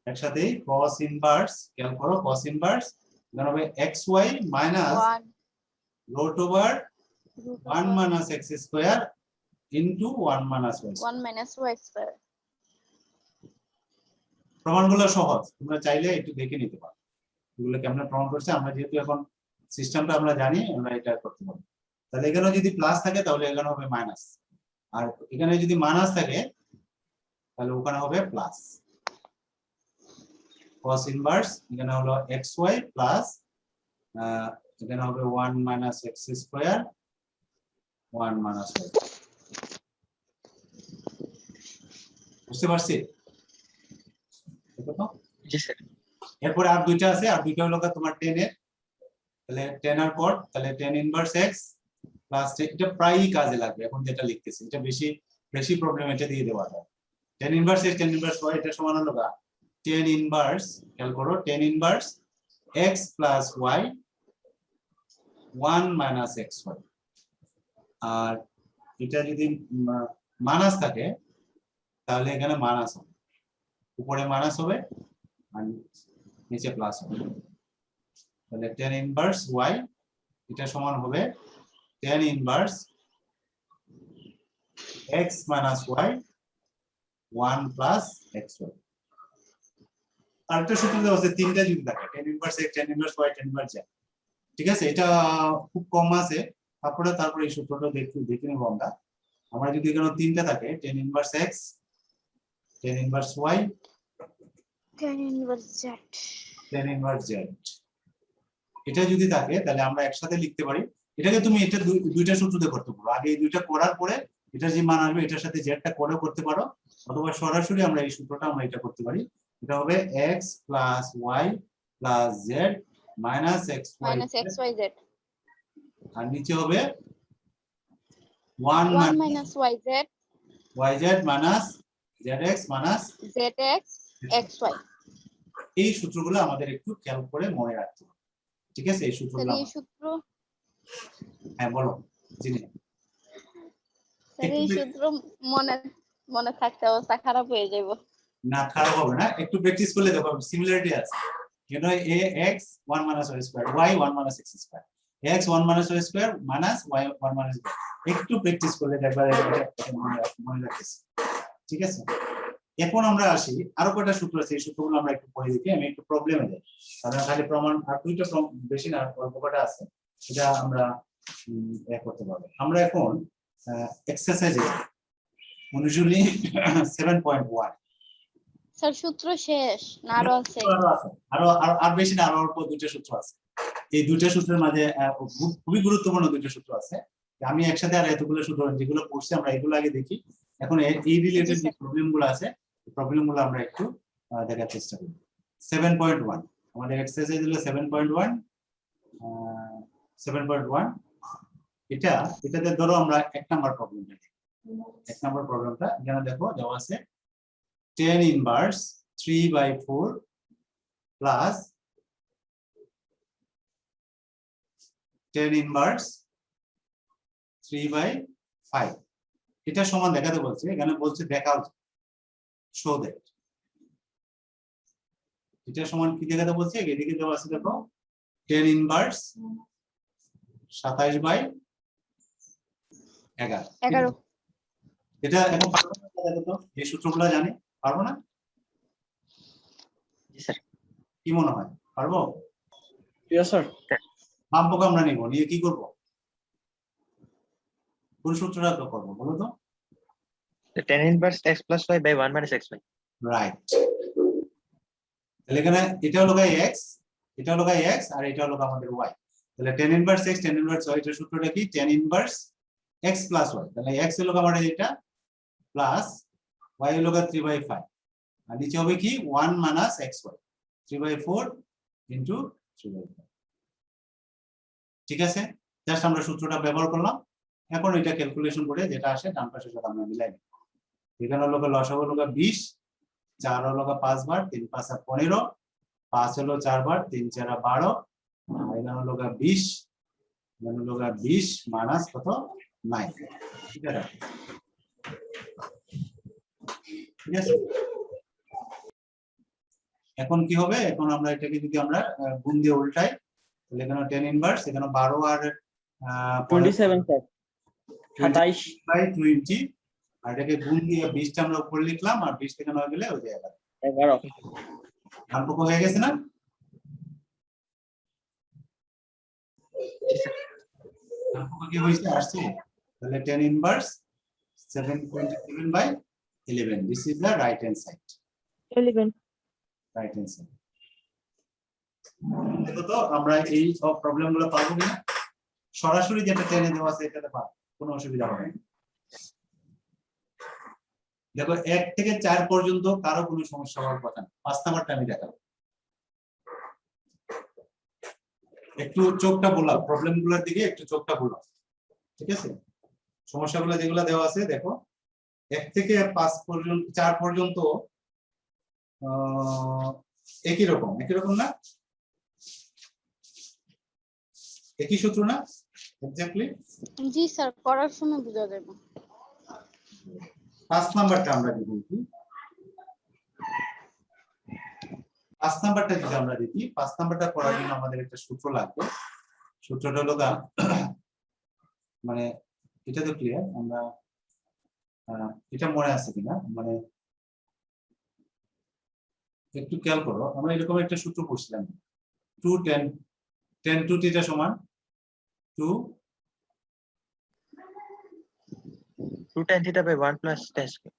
একসাথে cos ইনভার্স, খেয়াল করো cos ইনভার্স এখানে হবে xy minus √1 minus x square into 1 minus y square। 1 minus y square। প্রমাণগুলো সহজ, তোমরা চাইলে একটু দেখে নিতে পারো এগুলো কেমন প্রমাণ করছে। আমরা যেহেতু এখন সিস্টেমটা আমরা জানি, আমরা এটা করতে পারবো। তাহলে এখানে যদি প্লাস থাকে তাহলে এখানে হবে মাইনাস, আর এখানে যদি মাইনাস থাকে তাহলে ওখানে হবে প্লাস। cos ইনভার্স এখানে হলো xy প্লাস এখানে হবে 1 minus x square 1 minus y। বুঝতে পারছি? জি স্যার। এরপরে আর দুইটা আছে, আর দুইটা হলো তোমার 10 এর, তাহলে 10 আর cot, তাহলে tan ইনভার্স x প্লাস, এটা প্রায়ই কাজে লাগবে এখন যেটা লিখতেছি, এটা বেশি প্রবলেম এটা দিয়ে দেওয়া যায়। tan inverse x tan inverse y এটা সমান হলো tan ইনভার্স, খেয়াল করো tan inverse x plus y 1 minus xy। আর এটা যদি মাইনাস থাকে তাহলে এখানে মাইনাস হবে, উপরে মাইনাস হবে আর নিচে প্লাস হবে। তাহলে tan ইনভার্স y এটা সমান হবে tan inverse x minus y 1 plus xy। আরেকটা সূত্র দেওয়া আছে তিনটা যদি থাকে tan inverse x, tan inverse y, tan inverse z। ঠিক আছে, এটা খুব কম আছে। তারপরে এই সূত্রটা দেখে নেব আমরা। আমরা যদি এখানে তিনটা থাকে tan inverse x, tan inverse y, tan inverse z, tan inverse z, এটা যদি থাকে তাহলে আমরা একসাথে লিখতে পারি। এটাকে তুমি এটা দুইটা সূত্র দিয়ে করতে পারো। আগে এই দুইটা করার পরে এটা যে মান আসবে এটার সাথে জেডটা করে করতে পারো, অথবা সরাসরি আমরা এই সূত্রটা আমরা এটা করতে পারি। এটা হবে x plus y plus z minus minus xy, xyz, আর নিচে হবে 1 1 minus yz, yz minus zx minus. zx, xy। এই সূত্রগুলো আমাদের একটু খেয়াল করে মনে রাখতে হবে। ঠিক আছে, এই সূত্রগুলো তাহলে এই সূত্র, হ্যাঁ বলো জিনি। তাহলে এই সূত্র মনে মনে থাকতে অবস্থা খারাপ হয়ে যাবে। না খারাপ হবে না, একটু প্র্যাকটিস করলে দেখো সিমিলারিটি আছে। you know ax 1 minus y square, y 1 minus x square, x 1 minus y square minus y 1 minus x। একটু প্র্যাকটিস করলে দেখবা এটা মনে রাখতেছি। ঠিক আছে, এখন আমরা আসি আরো কয়টা সূত্র আছে, এই সূত্রগুলো আমরা একটু পড়ে দেখি। আমি একটু প্রবলেমে যাই, কারণ খালি প্রমাণ আর দুইটা বেশি না, অল্প কয়টা আছে, এটা আমরা করতে পারবো। আমরা এখন এক্সারসাইজে অনুশীলনী 7.1। স্যার সূত্র শেষ না আরো আছে? আরো আর বেশি না, আরো অল্প দুইটা সূত্র আছে। এই দুইটা সূত্রের মাঝে খুবই গুরুত্বপূর্ণ দুইটা সূত্র আছে। আমি একসাথে আর এতগুলো সূত্র যেগুলো পড়ছি আমরা এগুলো আগে দেখি। এখন এই রিলেটেড যে প্রবলেমগুলো আছে এই প্রবলেমগুলো আমরা একটু দেখার চেষ্টা করি। 7.1 আমাদের এক্সারসাইজ হলো 7.1। 7.1 এটাতে ধরো আমরা এক নাম্বার প্রবলেমটা দেখি। এক নাম্বার প্রবলেমটা এখানে দেখো দেওয়া আছে tan inverse 3/4 plus tan inverse 3/5। এটা সমান দেখাতে বলছে, এখানে বলছে দেখাও, শো দ্যাট। এটা সমান কি দেখাতে বলছে, এদিকে দেওয়া আছে দেখো tan inverse 27/11। এটা এখন পারবো না, দেখো তো এই সূত্রগুলো জানি, পারবো না? জি স্যার। কি মনে হয় পারবো? Yes sir. মাপক আমরা নিব, নিয়ে কি করব, কোন সূত্রটা তো করবো বলো তো? tan inverse x plus y by 1 minus xy। Right. তাহলে এখানে এটা হলো x, এটা হলো x, আর এটা হলো আমাদের y। তাহলে tan inverse x tan inverse y এর সূত্রটা কি? tan inverse x plus y। তাহলে x হলো আমাদের এটা প্লাস y হলো 3/5, আর নিচে হবে কি 1 minus xy 3/4 into 3/5। ঠিক আছে, জাস্ট আমরা সূত্রটা ব্যবহার করলাম। এখন এটা ক্যালকুলেশন করে যেটা আসে ডান পাশের সাথে আমরা মিলাই নিই। এখানে হলো লসাগু হলো 20, 4 হলো 5 বার, 3 5 15, 5 হলো 4 বার, 3 4 12, এখানে হলো 20, এখানে হলো 20 মাইনাস কত 9। ঠিক আছে, ঠিক আছে। এখন কি হবে, এখন আমরা এটাকে যদি আমরা গুণ দিয়ে উল্টাই তাহলে এখানে tan ইনভার্স, এখানে 12 আর 27 স্যার 27/20, আর এটাকে গুণ দিয়ে 20 টা আমরা উপরে লিখলাম, আর 20 থেকে 9 গেলে ওই যে 11 অঙ্ক হয়ে গেছে না? অঙ্ক কি হইছে আসছে? তাহলে tan inverse 7.7/11, this is the right hand side, 11 right hand side। দেখো তো আমরা এই সব প্রবলেমগুলো পারবো কিনা? সরাসরি যেটা টেনে দেওয়া আছে এটাতে পারবো, কোনো অসুবিধা হবে না। দেখো 1 থেকে 4 পর্যন্ত কারো কোনো সমস্যা হওয়ার কথা না। 5 নাম্বারটা আমি দেখাবো, একটু চোখটা বোলাও, প্রবলেমগুলোর দিকে একটু চোখটা বোলাও। ঠিক আছে, সমস্যাগুলো যেগুলো দেওয়া আছে দেখো 1 থেকে 5 পর্যন্ত 4 পর্যন্ত একই রকম না? একই সূত্র না এক্স্যাক্টলি? জি স্যার, করার সময় বুঝা যাবে। 5 নাম্বারটা আমরা দেখি। 5 নাম্বারটা যদি আমরা দেখি, 5 নাম্বারটা করার জন্য আমাদের একটা সূত্র লাগবে। সূত্রটা হলো মানে এটা তো ক্লিয়ার, আমরা এটা মনে আছে কিনা, মানে একটু খেয়াল করো, আমরা এরকম একটা সূত্র পড়ছিলাম, 2 10 10 to theta সমান 2 2 tan theta by 1 plus tan square.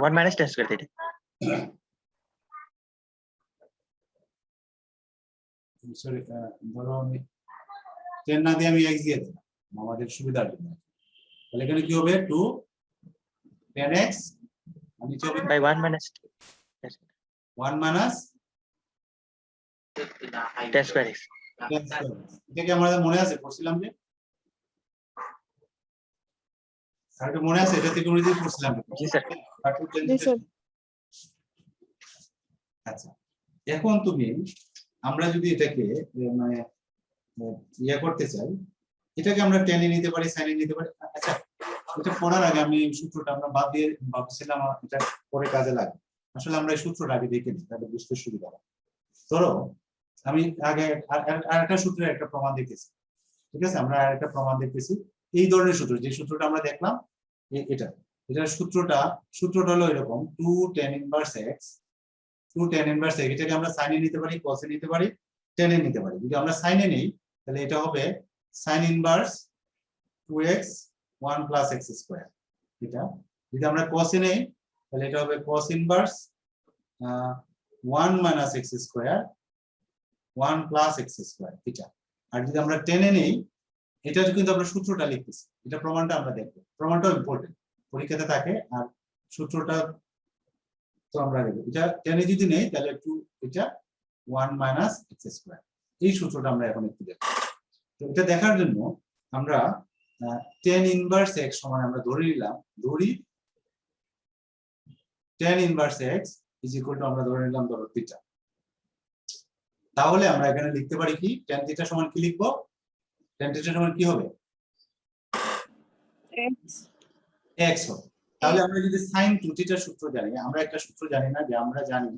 1 minus tan square theta. Sorry, ধরো আমি 10 না দিয়ে আমি x দিয়ে দিলাম আমাদের সুবিধার জন্য। তাহলে এখানে কি হবে 2 10x আর নিচে হবে By 1 minus tan square. 1 minus Tan square x. এটা কি আমাদের মনে আছে পড়ছিলাম যে, আর এটা মনে আছে, এটা থেকে আমরা যে পড়ছিলাম জি স্যার। জি স্যার। আচ্ছা, এখন তুমি আমরা যদি এটাকে মানে ইয়ে করতে চাই, এটাকে আমরা টেনে নিতে পারি, সাইনে নিতে পারি। আচ্ছা, এটা পড়ার আগে আমি সূত্রটা আমরা বাদ দিয়ে ভাবছিলাম এটা পরে কাজে লাগে। আসলে আমরা এই সূত্রটা আগে দেখে নিই, তাহলে বুঝতে সুবিধা হবে। ধরো আমি আগে আরেকটা সূত্রের একটা প্রমাণ দেখতেছি, ঠিক আছে? আমরা আরেকটা প্রমাণ দেখতেছি এই ধরনের সূত্র, যে সূত্রটা আমরা দেখলাম এটার সূত্রটা হলো এরকম 2 tan inverse x 2 tan inverse x, এটাকে আমরা সাইনে নিতে পারি, কসে নিতে পারি, টেনে নিতে পারি। যদি আমরা সাইনে নেই তাহলে এটা হবে sin inverse 2x 1 plus x square। এটা যদি আমরা কসে নেই তাহলে এটা হবে cos inverse 1 minus x square 1 plus x square এটা। আর যদি আমরা টেনে নেই, এটা কিন্তু আমরা সূত্রটা লিখতেছি, এটা প্রমাণটা আমরা দেখব, প্রমাণটাও ইম্পর্টেন্ট পরীক্ষাতে থাকে। আর সূত্রটা তো আমরা দেখব, এটা টেনে যদি নেই তাহলে 2 এটা 1 minus x square, এই সূত্রটা আমরা এখন একটু দেখব। তো এটা দেখার জন্য আমরা tan inverse x সমান আমরা ধরে নিলাম, tan inverse x is equal to আমরা ধরে নিলাম ধরো থিটা। তাহলে আমরা এখানে লিখতে পারি কি, tan থিটা সমান কি লিখবো, tan থিটা সমান কি হবে x হবে। তাহলে আমরা যদি sin 2 থিটা সূত্র জানি, আমরা একটা সূত্র জানি না, যে আমরা জানি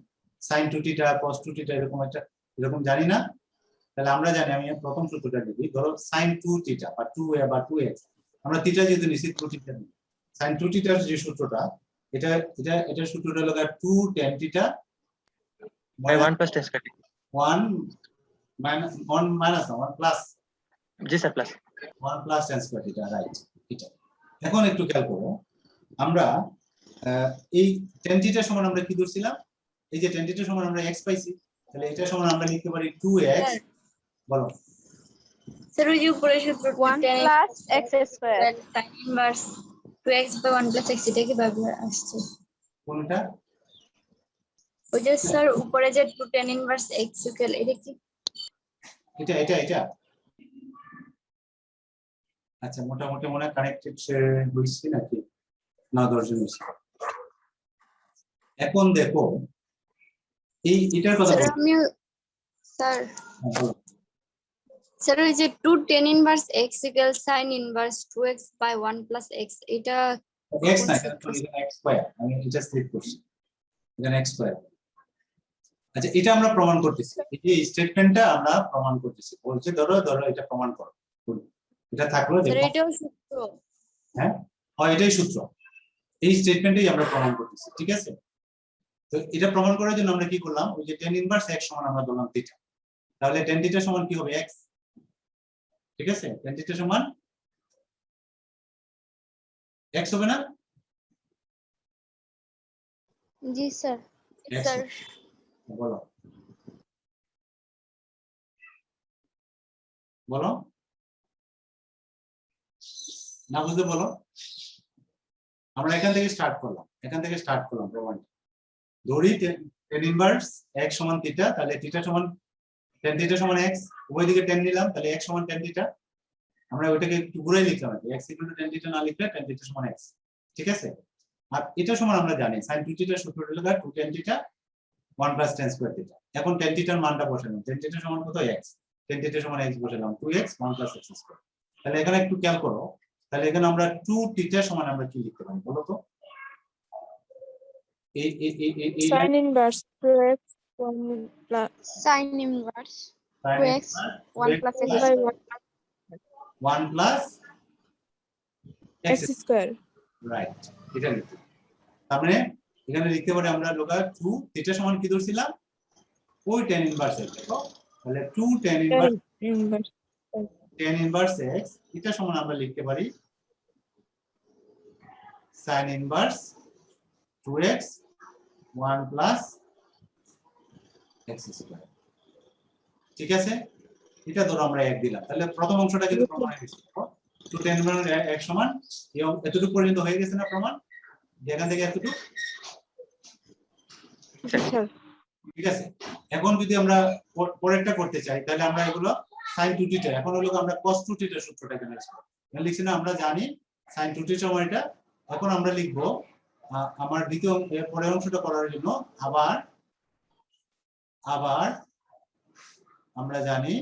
sin 2 থিটা cos 2 থিটা এরকম জানি না। তাহলে আমরা জানি, আমি প্রথম সূত্রটা লিখি, ধরো sin 2 থিটা বা 2a বা 2x, আমরা থিটা যেহেতু নিছি 2 থিটা নিই। sin 2 থিটার যে সূত্রটা, এটা সূত্রটা হলো 2 tan theta By 1 plus tan square. 1 minus 1 plus G sir plus 1 plus tan square theta, right. এটা এখন একটু খেয়াল করো, আমরা এই tan theta সমান আমরা কি ধরছিলাম, এই যে tan theta সমান আমরা x পাইছি, তাহলে এটা সমান আমরা লিখতে পারি 2x, বলো স্যার ওই যে উপরে সূত্র 1 plus x square sin inverse 2x by 1 plus x, এটা কিভাবে আসছে? কোনটা? ওই যে স্যার উপরে যে 2 tan ইনভার্স x ইকুয়াল, এটা কি? এটা আচ্ছা, মোটামুটি মনে হয় কানেক্টেড হইছে নাকি না, দর্জন হইছে। এখন দেখো এটার কথা স্যার বলি। আমি স্যার বলো। স্যার ওই যে 2 tan inverse x equal sin inverse 2x by 1 plus x, এটা x না, এখানে x স্কয়ার, আমি এটা স্লিপ করছি, এখানে x স্কয়ার। আচ্ছা, এটা আমরা প্রমাণ করতেছি, এই যে স্টেটমেন্টটা আমরা প্রমাণ করতেছি, বলছে ধরো এটা প্রমাণ করো, এটা থাকলো যে, স্যার এটাও সূত্র। হ্যাঁ এটাই সূত্র, এই স্টেটমেন্টেই আমরা প্রমাণ করতেছি, ঠিক আছে? তো এটা প্রমাণ করার জন্য আমরা কি করলাম, ওই যে tan ইনভার্স x সমান আমরা ধরলাম থিটা, তাহলে tan থিটা সমান কি হবে, x, ঠিক আছে? tan থিটা সমান x হবে না? জি স্যার। X স্যার বলো না, বুঝতে বলো। আমরা এখান থেকে স্টার্ট করলাম প্রমাণটা। ধরি tan ইনভার্স x সমান থিটা, তাহলে থিটা সমান tan থিটা সমান x, উভয় দিকে tan নিলাম, তাহলে x সমান tan থিটা। আমরা ওইটাকে একটু ঘুরাই লিখলাম, x tan থিটা না লিখলে tan থিটা সমান x, ঠিক আছে? আর এটা সমান আমরা জানি sin 2 থিটার সূত্রটা হলো 2 tan theta 1 plus tan square theta। এখন tan থিটার মানটা বসালাম, tan থিটা সমান কত, x, tan থিটা সমান x বসালাম 2x 1 plus x square। তাহলে এখানে একটু খেয়াল করো, তাহলে এখানে আমরা 2 থিটা সমান আমরা কি লিখতে পারি বলো তো? এই sin inverse 2x 1 plus sin inverse 2x 1 plus x by 1 plus x square, right, এটা লিখতে। তার মানে এখানে লিখতে পারি আমরা লোকা 2 থিটা সমান কি ধরছিলাম ওই tan ইনভার্স x দেখো তাহলে 2 tan inverse inverse tan inverse x এটা সমান আমরা লিখতে পারি sin inverse 2x 1 plus x square ঠিক আছে এটা ধরো আমরা 1 দিলাম তাহলে প্রথম অংশটা কিন্তু প্রমাণ হয়ে গেছে দেখো 2 tan ইনভার্স x সমান এতটুকু পর্যন্ত হয়ে গেছে না প্রমাণ এখান থেকে এতটুকু স্যার ঠিক আছে এখন যদি আমরা পরেরটা করতে চাই তাহলে আমরা এগুলো sin 2θ এখন হলো আমরা cos 2θ সূত্রটা এখানে লিখছি না আমরা জানি sin 2θ সমান এটা এখন আমরা লিখব আমার দ্বিতীয় পরের অংশটা করার জন্য আবার আমরা জানি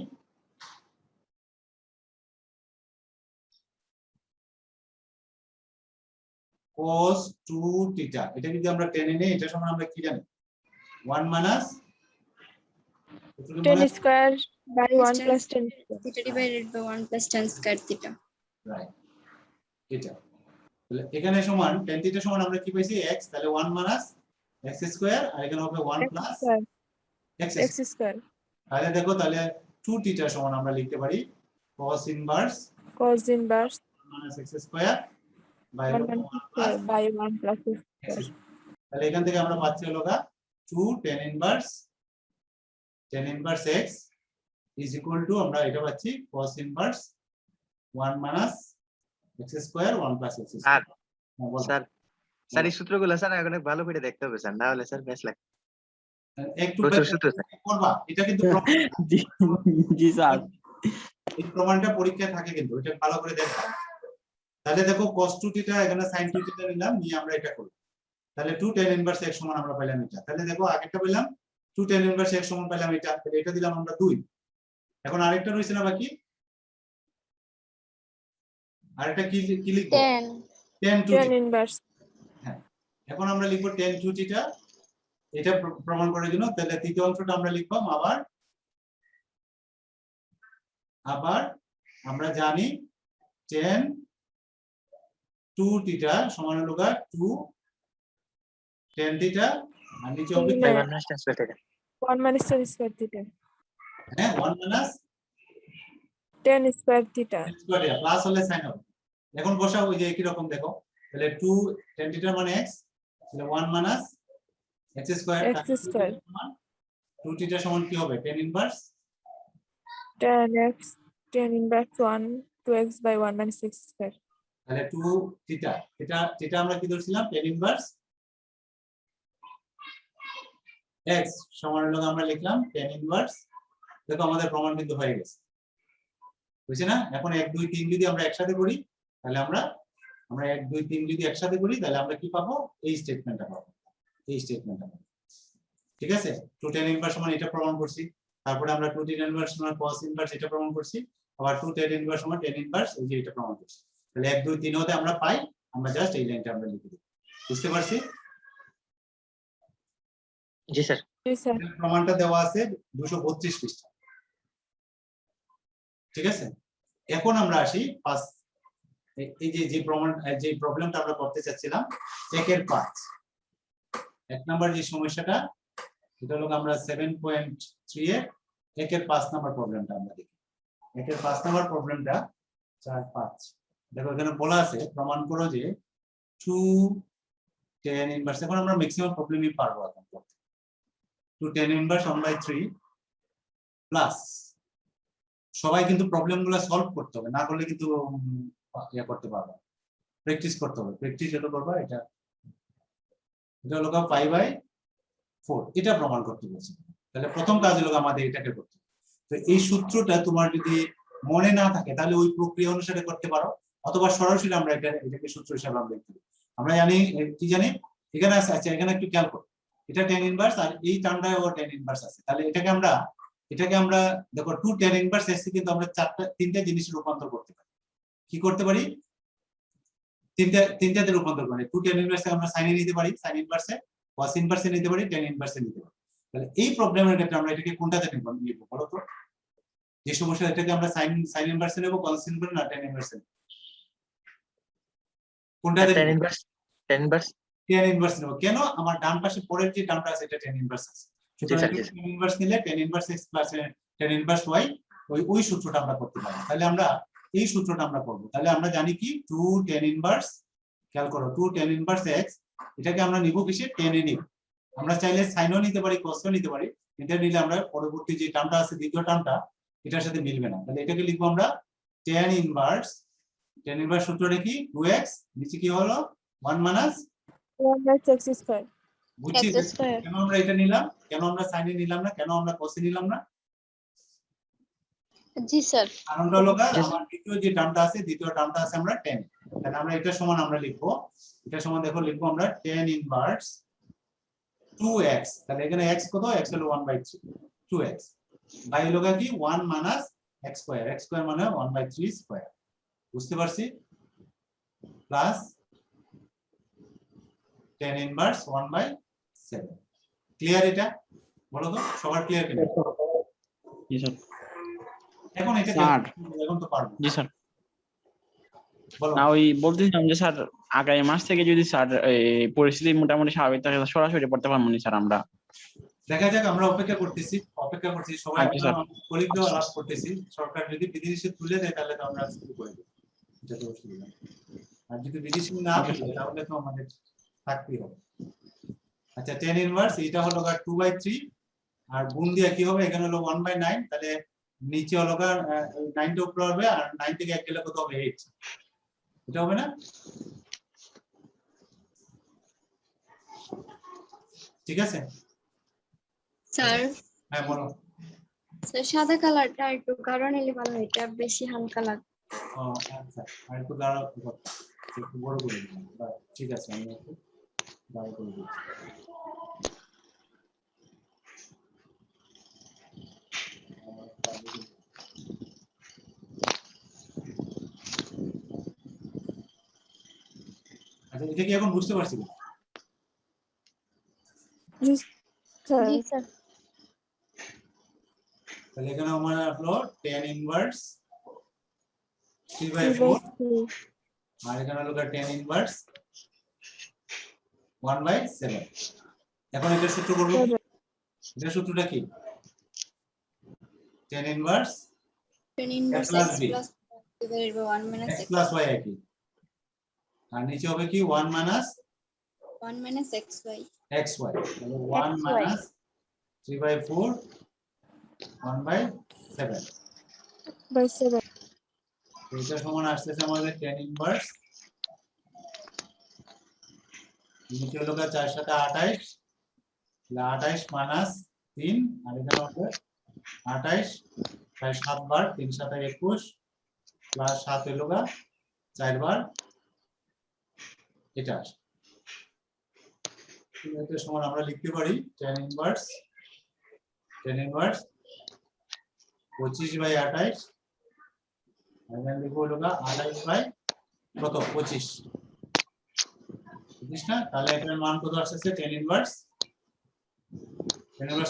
cos 2θ এটা যদি আমরা টেনে নেই এটা সমান আমরা কি জানি 1 minus 10 square by 1 plus 10 theta divided by 1 plus tan square theta. Right এটা তাহলে এখানে সমান tan θ সমান আমরা কি পাইছি x তাহলে 1 মাইনাস x স্কয়ার আর এখানে হবে 1 প্লাস x x স্কয়ার তাহলে দেখো তাহলে 2θ সমান আমরা লিখতে পারি cos inverse cos inverse minus x square by 1 plus by 1 plus x তাহলে এখান থেকে আমরা পাচ্ছি হলো 2 tan inverse x is equal to আমরা এটা পাচ্ছি cos inverse 1 minus x square 1 plus x square sir sir এই সূত্রগুলো স্যার অনেক ভালো করে দেখতে হবে স্যার না হলে স্যার বেশ লাগে একটু প্রচুর সূত্র স্যার করবা এটা কিন্তু প্রমাণ জি স্যার এই প্রমাণটা পরীক্ষায় থাকে কিন্তু এটা ভালো করে দেখবা তাহলে দেখো cos 2θ এখানে sin 2θ নিলাম নিয়ে আমরা এটা করব তাহলে 2 tan ইনভার্স x সমান আমরা পেলাম এটা তাহলে দেখো আগেরটা পেলাম 2 tan ইনভার্স x সমান পেলাম এটা তাহলে এটা দিলাম আমরা 2 এখন আরেকটা রইছে না বাকি আরেকটা কি লিখব 10 tan 2θ tan ইনভার্স এখন আমরা লিখব tan 2θ এটা প্রমাণ করার জন্য তাহলে তৃতীয় অংশটা আমরা লিখব আবার আমরা জানি tan 2θ সমান হলো 2 tan θ আর নিচে হবে 1 minus tan square theta 1 minus 10 square theta হ্যাঁ 1 minus 10 square theta square plus হলে sin হবে এখন বসাও ওই যে একই রকম দেখো তাহলে 2 tan θ মানে x তাহলে 1 minus x square x square 2θ সমান কি হবে tan inverse tan x tan inverse 1 2x by 1 minus x square তাহলে 2θ এটা আমরা কি ধরছিলাম tan ইনভার্স x সমান হলো আমরা লিখলাম tan ইনভার্স দেখো আমাদের প্রমাণ কিন্তু হয়ে গেছে বুঝছেন না এখন 1 2 3 যদি আমরা একসাথে করি তাহলে আমরা 1 2 3 যদি একসাথে করি তাহলে আমরা কি পাবো এই স্টেটমেন্টটা পাবো ঠিক আছে 2 tan ইনভার্স সমান এটা প্রমাণ করছি তারপরে আমরা 2 tan ইনভার্স সমান cos ইনভার্স এটা প্রমাণ করছি আবার 2 tan ইনভার্স সমান tan ইনভার্স এই যে এটা প্রমাণ করছি তাহলে 1 2 3 হতে আমরা পাই আমরা জাস্ট এই লাইনটা আমরা লিখে দিই বুঝতে পারছি জি স্যার জি স্যার প্রমাণটা দেওয়া আছে 232 পৃষ্ঠা ঠিক আছে এখন আমরা আসি পাঁচ এই যে প্রবলেমটা আমরা করতে চাচ্ছিলাম 1 এর 5 এক নাম্বার যে সমস্যাটা এটা হলো আমরা 7.3 এর 1 এর 5 নাম্বার প্রবলেমটা আমরা দেখি 1 এর 5 নাম্বার প্রবলেমটা 4 5 দেখো এখানে বলা আছে প্রমাণ করো যে 2 tan ইনভার্স এখন আমরা ম্যাক্সিমাম প্রবলেমই পারবো এখন করতে 2 tan ইনভার্স 1/3 প্লাস সবাই কিন্তু প্রবলেমগুলো সলভ করতে হবে না করলে কিন্তু ইয়া করতে পারবে প্র্যাকটিস করতে হবে প্র্যাকটিস যেটা করবা এটা হলো 5/4 এটা প্রমাণ করতে বলছে তাহলে প্রথম কাজ হলো আমাদের এটাকে করতে তো এই সূত্রটা তোমার যদি মনে না থাকে তাহলে ওই প্রক্রিয়া অনুসারে করতে পারো অথবা সরাসরি আমরা এটাকে সূত্র হিসেবে আমরা লিখতে পারি আমরা জানি কি জানি এখানে আছে আচ্ছা এখানে একটু খেয়াল করো এটা tan ইনভার্স আর এই টার্মটাও tan ইনভার্স আছে তাহলে এটাকে আমরা দেখো 2 tan ইনভার্স এসে কিন্তু আমরা তিনটা জিনিসে রূপান্তর করতে পারি কি করতে পারি তিনটাতে রূপান্তর করে 2 tan ইনভার্স আমরা sin এ নিতে পারি sin ইনভার্সে cos ইনভার্সে নিতে পারি tan ইনভার্সে নিতে পারি তাহলে এই প্রবলেমের ক্ষেত্রে আমরা এটাকে কোনটাতে নিব বলো তো যে সমস্যা এটাকে আমরা sin ইনভার্সে নেব cos ইনভার্স না tan ইনভার্সে কোনটাতে tan inverse tan ইনভার্স নেব কেন আমার ডান পাশে পরের যে টার্মটা আছে এটা tan ইনভার্স আছে সুতরাং স্যার, জি, tan ইনভার্স নিলে tan inverse x plus tan inverse y ওই সূত্রটা আমরা করতে পারি তাহলে আমরা এই সূত্রটা আমরা করব তাহলে আমরা জানি কি 2 tan ইনভার্স খেয়াল করো 2 tan ইনভার্স x এটাকে আমরা নিব কিসে tan এ নিব আমরা চাইলে সাইনও নিতে পারি কোসও নিতে পারি এটা নিলে আমরা পরবর্তী যে টার্মটা আছে দ্বিতীয় টার্মটা এটার সাথে মিলবে না তাহলে এটাকে লিখবো আমরা tan ইনভার্স সূত্রটা কি 2x নিচে কি হলো 1 মাইনাস 1 by x square. বুঝছি x স্কয়ার কেন আমরা এটা নিলাম কেন আমরা সাইনে নিলাম না কেন আমরা কোসে নিলাম না জি স্যার কারণটা হলো আমার দ্বিতীয় যে টার্মটা আছে দ্বিতীয় টার্মটা আছে আমরা tan তাহলে আমরা এটা সমান আমরা লিখবো এটা সমান দেখো লিখবো আমরা tan ইনভার্স 2x তাহলে এখানে x কত x হলো 1/3 2x বাই হলো কি 1 মাইনাস x স্কয়ার মানে 1/3 স্কয়ার বুঝতে পারছি প্লাস tan ইনভার্স 1/7 ক্লিয়ার এটা বলো তো সবার ক্লিয়ার কিনা জি স্যার এখন এটা স্যার। এখন তো পারবো জি স্যার বলো না ওই বলতেছিলাম যে স্যার আগামী মাস থেকে যদি স্যার এই পরিস্থিতি মোটামুটি স্বাভাবিক থাকে তাহলে সরাসরি পড়তে পারবো না স্যার আমরা দেখা যাক আমরা অপেক্ষা করতেছি সবাই আচ্ছা, স্যার। কলিগদের আলাপ করতেছি সরকার যদি বিধিনিষেধ তুলে দেয় তাহলে তো আমরা শুরু করে দেব এটা তো অসুবিধা নেই। আর যদি বিধিনিষেধ না তুলে তাহলে তো আমাদের থাকতেই হবে আচ্ছা tan ইনভার্স এটা হলো 2/3 আর গুণ দিয়ে কি হবে এখানে হলো 1/9 তাহলে নিচে হলো 9 টা উপরে হবে আর 9 থেকে 1 গেলে কত হবে 8 এটা হবে না ঠিক আছে স্যার হ্যাঁ বলো স্যার সাদা কালারটা একটু গাঢ় নিলে ভালো হয়, এটা বেশি হালকা লাগে। ও আচ্ছা আর একটু দাঁড়াও একটু বড় করে দিলাম ঠিক আছে আমি একটু বড় করে দিচ্ছি আচ্ছা এটা কি এখন বুঝতে পারছি Yes, sir. জি স্যার তাহলে এখানে আমার হলো tan ইনভার্স 3 3/4 by 3. আর এখানে হলো tan ইনভার্স 1/7 এখন এটা সূত্র করব এটা সূত্রটা কি tan inverse tan inverse plus x b. plus divided by 1 minus x x plus y একই আর নিচে হবে কি 1 মাইনাস 1 minus xy xy তাহলে 1 মাইনাস 3/4 1/7 by 7. এটা সমান আসছে আমাদের tan ইনভার্স নিচে হলো 4 সাথে 28 28 মাইনাস 3 আর এখানে হবে 28 তাই 7 বার 3 সাথে 21 প্লাস 7 হলো 4 বার এটা আসে এটা সমান আমরা লিখতে পারি tan ইনভার্স 25/28 এখানে লিখবো হলো 28 কত 25 না তাহলে এটার মান কত আসছে tan ইনভার্স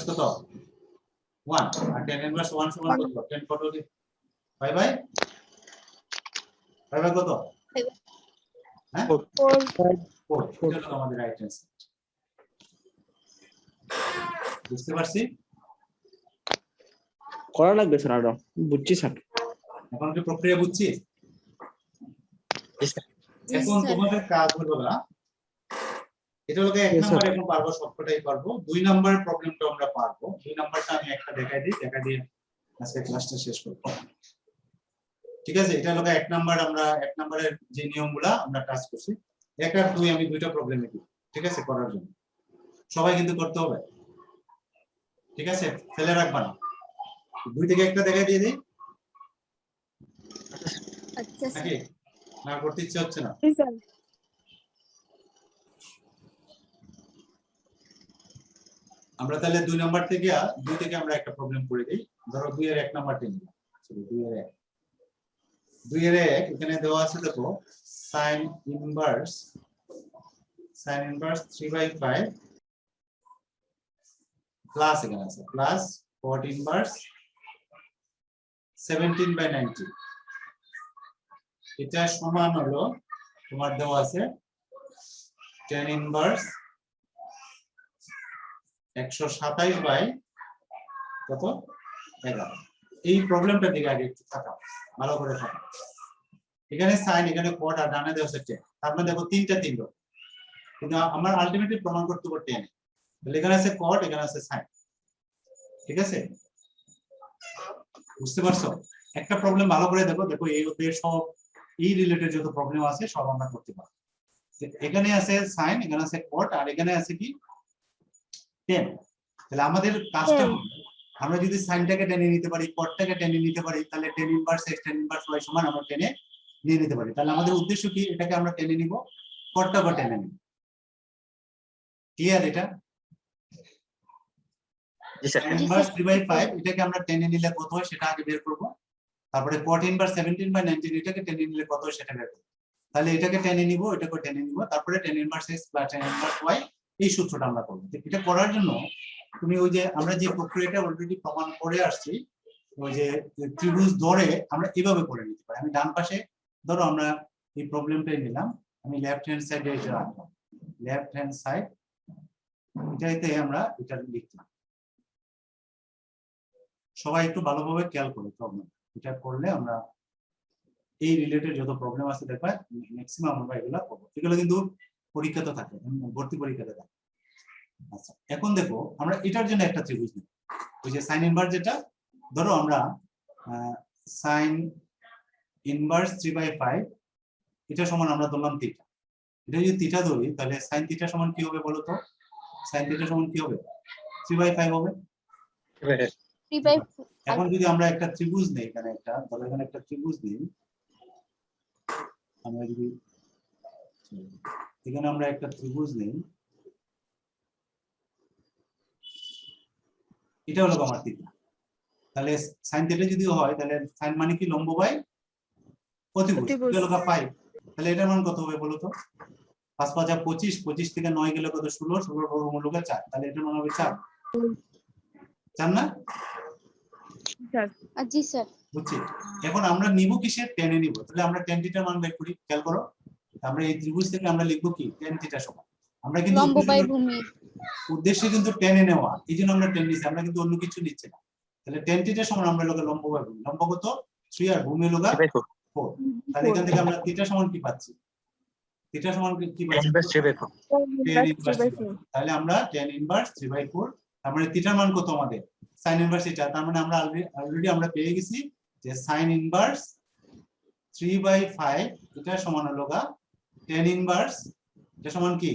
কত 1 আর tan ইনভার্স 1 সমান কত 10 কত কি 5/5 কত হ্যাঁ 4. 4 এটা হলো আমাদের রাইট অ্যান্সার বুঝতে পারছি করা লাগবে স্যার আরো বুঝছি স্যার এখন কি প্রক্রিয়া বুঝছিস Yes, sir. এখন তোমাদের কাজ হলো না এটা হলো এক Yes, sir. নাম্বার এখন পারবো সবকটাই পারবো দুই নাম্বারের প্রবলেমটা আমরা পারবো দুই নাম্বারটা আমি একটা দেখাই দিই দেখা দিয়ে আজকে ক্লাসটা শেষ করব ঠিক আছে এটা হলো এক নাম্বার আমরা এক নাম্বারের যে নিয়মগুলো আমরা কাজ করছি এক আর দুই আমি দুইটা প্রবলেম দিই ঠিক আছে করার জন্য সবাই কিন্তু করতে হবে ঠিক আছে ফেলে রাখবা না দুই থেকে একটা দেখাই দিয়ে দিই আচ্ছা স্যার নাকি না করতে ইচ্ছে হচ্ছে না Yes, sir. আমরা তাহলে দুই নাম্বার থেকে দুই থেকে আমরা একটা প্রবলেম করে দিই ধরো দুই এর এক নাম্বারটা নিলাম দুই এর এক এখানে দেওয়া আছে দেখো sin ইনভার্স 3/5 প্লাস এখানে আছে প্লাস cot ইনভার্স 17/90 এটা সমান হলো তোমার দেওয়া আছে tan ইনভার্স 127 বাই কত 11। এই প্রবলেমটা দিকে আগে একটু তাকাও, ভালো করে তাকাও। এখানে সাইন, এখানে কট, আর ডানে দেওয়া হচ্ছে tan। তার মানে দেখো তিনটা তিনটা, কিন্তু আমার আলটিমেটলি প্রমাণ করতে হবে tan। তাহলে এখানে আছে কট, এখানে আছে সাইন, ঠিক আছে? বুঝতে পারছো? একটা প্রবলেম ভালো করে দেখো, দেখো এই ওদের সব এই রিলেটেড যত প্রবলেম আছে সব আমরা করতে পারবো। এখানে আছে সাইন, এখানে আছে কট, আর এখানে আছে কি tan। তাহলে আমাদের কাজটা tan। হলো, আমরা যদি সাইনটাকে টেনে নিতে পারি, কটটাকে টেনে নিতে পারি, তাহলে tan inverse x tan inverse y সমান আমরা টেনে নিয়ে নিতে পারি। তাহলে আমাদের উদ্দেশ্য কি, এটাকে আমরা টেনে নিব, কটটাকে টেনে নিব। ক্লিয়ার এটা? জি স্যার। tan ইনভার্স 3/5 এটাকে আমরা টেনে নিলে কত হয় সেটা আগে বের করব। তারপরে cot ইনভার্স 17/19 এটাকে টেনে নিলে কত হয় সেটা বের করব। তাহলে এটাকে টেনে নিব, এটাকে টেনে নিব, তারপরে tan inverse x tan inverse y এই সূত্রটা আমরা করব। এটা করার জন্য তুমি ওই যে আমরা যে প্রক্রিয়াটা অলরেডি প্রমাণ করে আসছি, ওই যে ত্রিভুজ ধরে আমরা এভাবে করে নিতে পারি। আমি ডান পাশে ধরো আমরা এই প্রবলেমটাই নিলাম, আমি লেফট হ্যান্ড সাইডে এটা রাখলাম, লেফট হ্যান্ড সাইড এটাইতে আমরা এটা লিখলাম। সবাই একটু ভালোভাবে খেয়াল করো প্রবলেম, এটা করলে আমরা এই রিলেটেড যত প্রবলেম আছে দেখবা ম্যাক্সিমাম আমরা এগুলা করব। এগুলো কিন্তু পরীক্ষাতে থাকে, ভর্তি পরীক্ষাতে থাকে। আচ্ছা, এখন দেখো আমরা এটার জন্য একটা ত্রিভুজ নিই, ওই যে সাইন ইনভার্স, যেটা ধরো আমরা সাইন ইনভার্স 3/5 এটা সমান আমরা ধরলাম থিটা। এটা যদি থিটা ধরি তাহলে সাইন থিটা সমান কি হবে বলো তো? সাইন থিটা সমান কি হবে? 3/5 হবে। 3/5 এখন যদি আমরা একটা ত্রিভুজ নেই, এখানে একটা ধরো এখানে একটা ত্রিভুজ নেই, আমরা যদি এখানে আমরা একটা ত্রিভুজ নেই, এটা হলো আমার থিটা। তাহলে সাইন থিটা যদি হয় তাহলে সাইন মানে কি লম্ব বাই অতিভুজ, অতিভুজ। এটা হলো 5। তাহলে এটার মান কত হবে বলো তো? 5 5 25, 25 থেকে 9 গেলে কত? 16, 16 বর্গমূল হলো 4। তাহলে এটার মান হবে 4, 4 না? জি স্যার। বুঝছি। এখন আমরা নিব কিসের? tan এ নিব। তাহলে আমরা tan থিটার মান বের করি, খেয়াল করো। আমরা এই ত্রিভুজ থেকে আমরা লিখব কি? tan থিটা সমান, আমরা কিন্তু লম্ব বাই ভূমি। উদ্দেশ্য কিন্তু tan এ নেওয়া, এইজন্য আমরা tan নিছি, আমরা কিন্তু অন্য কিছু নিচ্ছি না। তাহলে tan থিটা সমান আমরা লগে লম্ব বাই ভূমি, লম্ব কত 3 আর ভূমি লগা 4। তাহলে এখান থেকে আমরা থিটা সমান কি পাচ্ছি? থিটা সমান কি পাচ্ছি? ইনভার্স 3/4। tan inverse 3/4। তাহলে আমরা tan ইনভার্স 3/4, তার মানে থিটার মান কত আমাদের? sin ইনভার্স এটা, তার মানে আমরা অলরেডি আমরা পেয়ে গেছি যে sin ইনভার্স 3/5 এটা সমান হলো গা tan ইনভার্স, এটা সমান কি?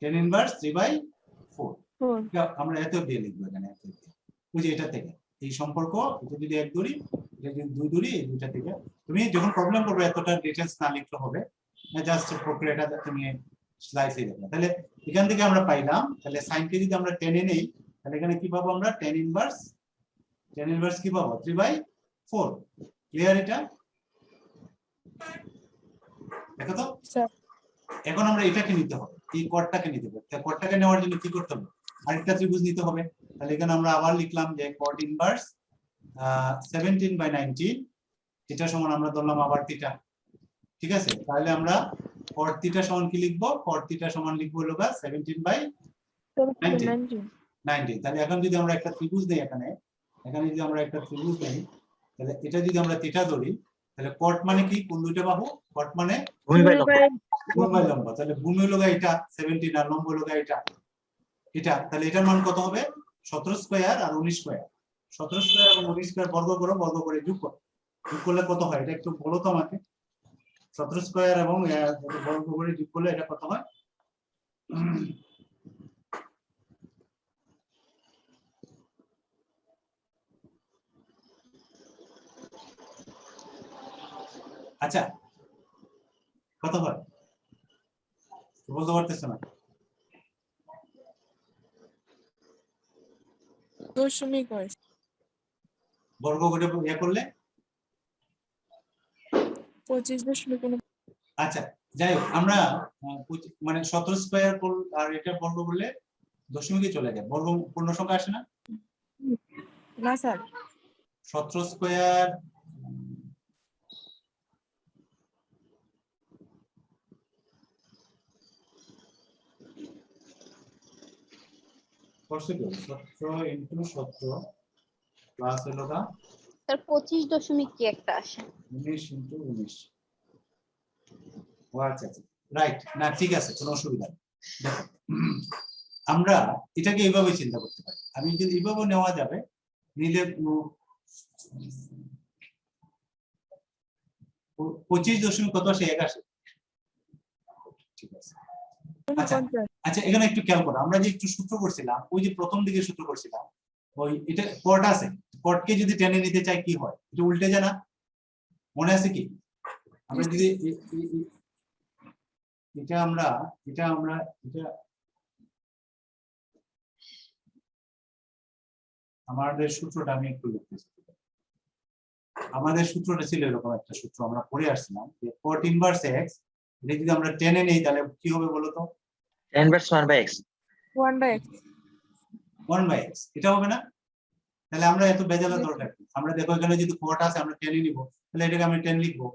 tan inverse 3/4। এটা আমরা এত দিয়ে লিখবো এখানে, এত দিয়ে ওই যে এটা থেকে এই সম্পর্ক, এটা যদি 1 ধরি, এটা যদি 2 ধরি, এই দুইটা থেকে তুমি যখন প্রবলেম করবে এতটা ডিটেইলস না লিখলে হবে না, জাস্ট প্রক্রিয়াটা তুমি স্লাইডে দেখো। তাহলে এখান থেকে আমরা পাইলাম, তাহলে sin কে যদি আমরা tan এ নেই তাহলে এখানে কি পাবো আমরা? tan ইনভার্স কি পাবো? 3/4। ক্লিয়ার এটা? দেখো তো, এখন আমরা এটাকে নিতে হবে, এই কটটাকে নিতে হবে। তাহলে কটটাকে নেওয়ার জন্য কি করতে হবে? আরেকটা ত্রিভুজ নিতে হবে। তাহলে এখানে আমরা আবার লিখলাম যে cot ইনভার্স 17/19 এটা সমান আমরা ধরলাম আবার থিটা, ঠিক আছে? তাহলে আমরা cot থিটা সমান কি লিখবো? cot থিটা সমান লিখবো হলো 17/19। তাহলে এখন যদি আমরা একটা ত্রিভুজ নেই, এখানে যদি আমরা একটা ত্রিভুজ নেই, তাহলে এটা যদি আমরা থিটা ধরি, তাহলে cot মানে কি? কোন দুইটা বাহু? cot মানে ভূমি বাই লম্ব। ভূমি বাই লম্ব। তাহলে ভূমি হলো এটা 17 আর লম্ব হলো এটা। তাহলে এটার মান কত হবে? 17 স্কয়ার আর 19 স্কয়ার। 17 স্কয়ার এবং 19 স্কয়ার বর্গ করো, বর্গ করে যোগ করো, যোগ করলে কত হয়? এটা একটু বলো তো আমাকে। 17 স্কয়ার এবং বর্গ করে যোগ করলে এটা কত হয়? আচ্ছা, কত হয় বলতে পারতেছ না? 2.5 বর্গ করে করলে 25.9। আচ্ছা, যাই হোক, আমরা মানে 17 স্কয়ার আর এটা বর্গ করলে দশমিকে চলে যায়, বর্গ পূর্ণ সংখ্যা আসে না? না স্যার, 17 স্কয়ার করছে তো 17 ইনটু 17 প্লাস হলো না স্যার 25 দশমিক কি একটা আসে 19 ইনটু 19। ও আচ্ছা আচ্ছা রাইট, না ঠিক আছে, কোনো অসুবিধা নেই। দেখো আমরা এটাকে এইভাবে চিন্তা করতে পারি, আমি যদি এইভাবে নেওয়া যাবে নিলে 25 দশমিক কত আসে 1 আসে। ঠিক আছে আচ্ছা 49 আচ্ছা, এখানে একটু খেয়াল করো, আমরা যে একটু সূত্র করছিলাম, ওই যে প্রথম দিকে সূত্র করছিলাম, ওই এটা কট আছে, কটকে যদি টেনে নিতে চাই কি হয়, এটা উল্টে যায় না? মনে আছে কি? আমরা যদি এটা আমাদের সূত্রটা আমি একটু লিখতেছি। আমাদের সূত্রটা ছিল এরকম একটা সূত্র আমরা পড়ে আসছিলাম যে cot ইনভার্স x, এটা যদি আমরা টেনে নেই তাহলে কি হবে বলো তো? ইনভার্স 1/x 1/x 1/x, এটা হবে না? তাহলে আমরা এত বেজালের দরকার কি? আমরা দেখো এখানে যদি cot আছে আমরা টেনে নিব, তাহলে এটাকে আমি 10 লিখবো,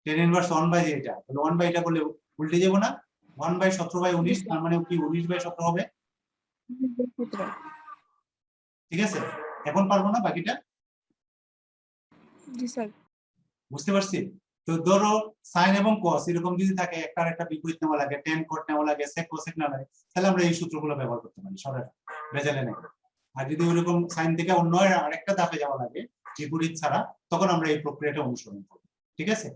tan ইনভার্স 1/, এটা তাহলে 1/, এটা করলে উল্টে যাব না? 1/17/19, তার মানে কি 19/17 হবে? ঠিক আছে, এখন পারবো না বাকিটা? জি স্যার বুঝতে পারছি? তো ধরো সাইন এবং কস এরকম যদি থাকে, একটা একটা বিপরীত নেওয়া লাগে, tan cot নেওয়া লাগে, sec cosec নেওয়া লাগে, তাহলে আমরা এই সূত্রগুলো ব্যবহার করতে পারি সরাসরি বেজালে নেই। আর যদি ওইরকম সাইন থেকে অন্য আরেকটা ধাপে যাওয়া লাগে বিপরীত ছাড়া, তখন আমরা এই প্রক্রিয়াটা অনুসরণ করব। ঠিক আছে,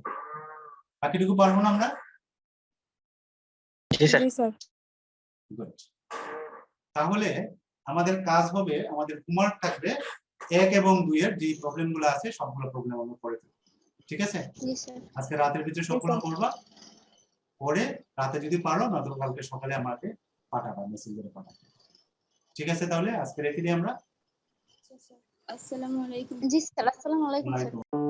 বাকিটুকু পারবো না আমরা? জি স্যার জি স্যার Good. তাহলে আমাদের কাজ হবে, আমাদের হোমওয়ার্ক থাকবে 1 এবং 2 এর যে প্রবলেমগুলো আছে সবগুলো প্রবলেম আমরা করে দেব। ঠিক আছে, জি স্যার আজকে রাতের ভিতরে সবগুলো করবা, পরে রাতে যদি পারো না তো কালকে সকালে আমাকে পাঠাবা, মেসেঞ্জারে পাঠাবা। ঠিক আছে, তাহলে আজকে রেখে দিই আমরা। আসসালামু আলাইকুম। জি স্যার আসসালামু আলাইকুম স্যার ওয়ালাইকুম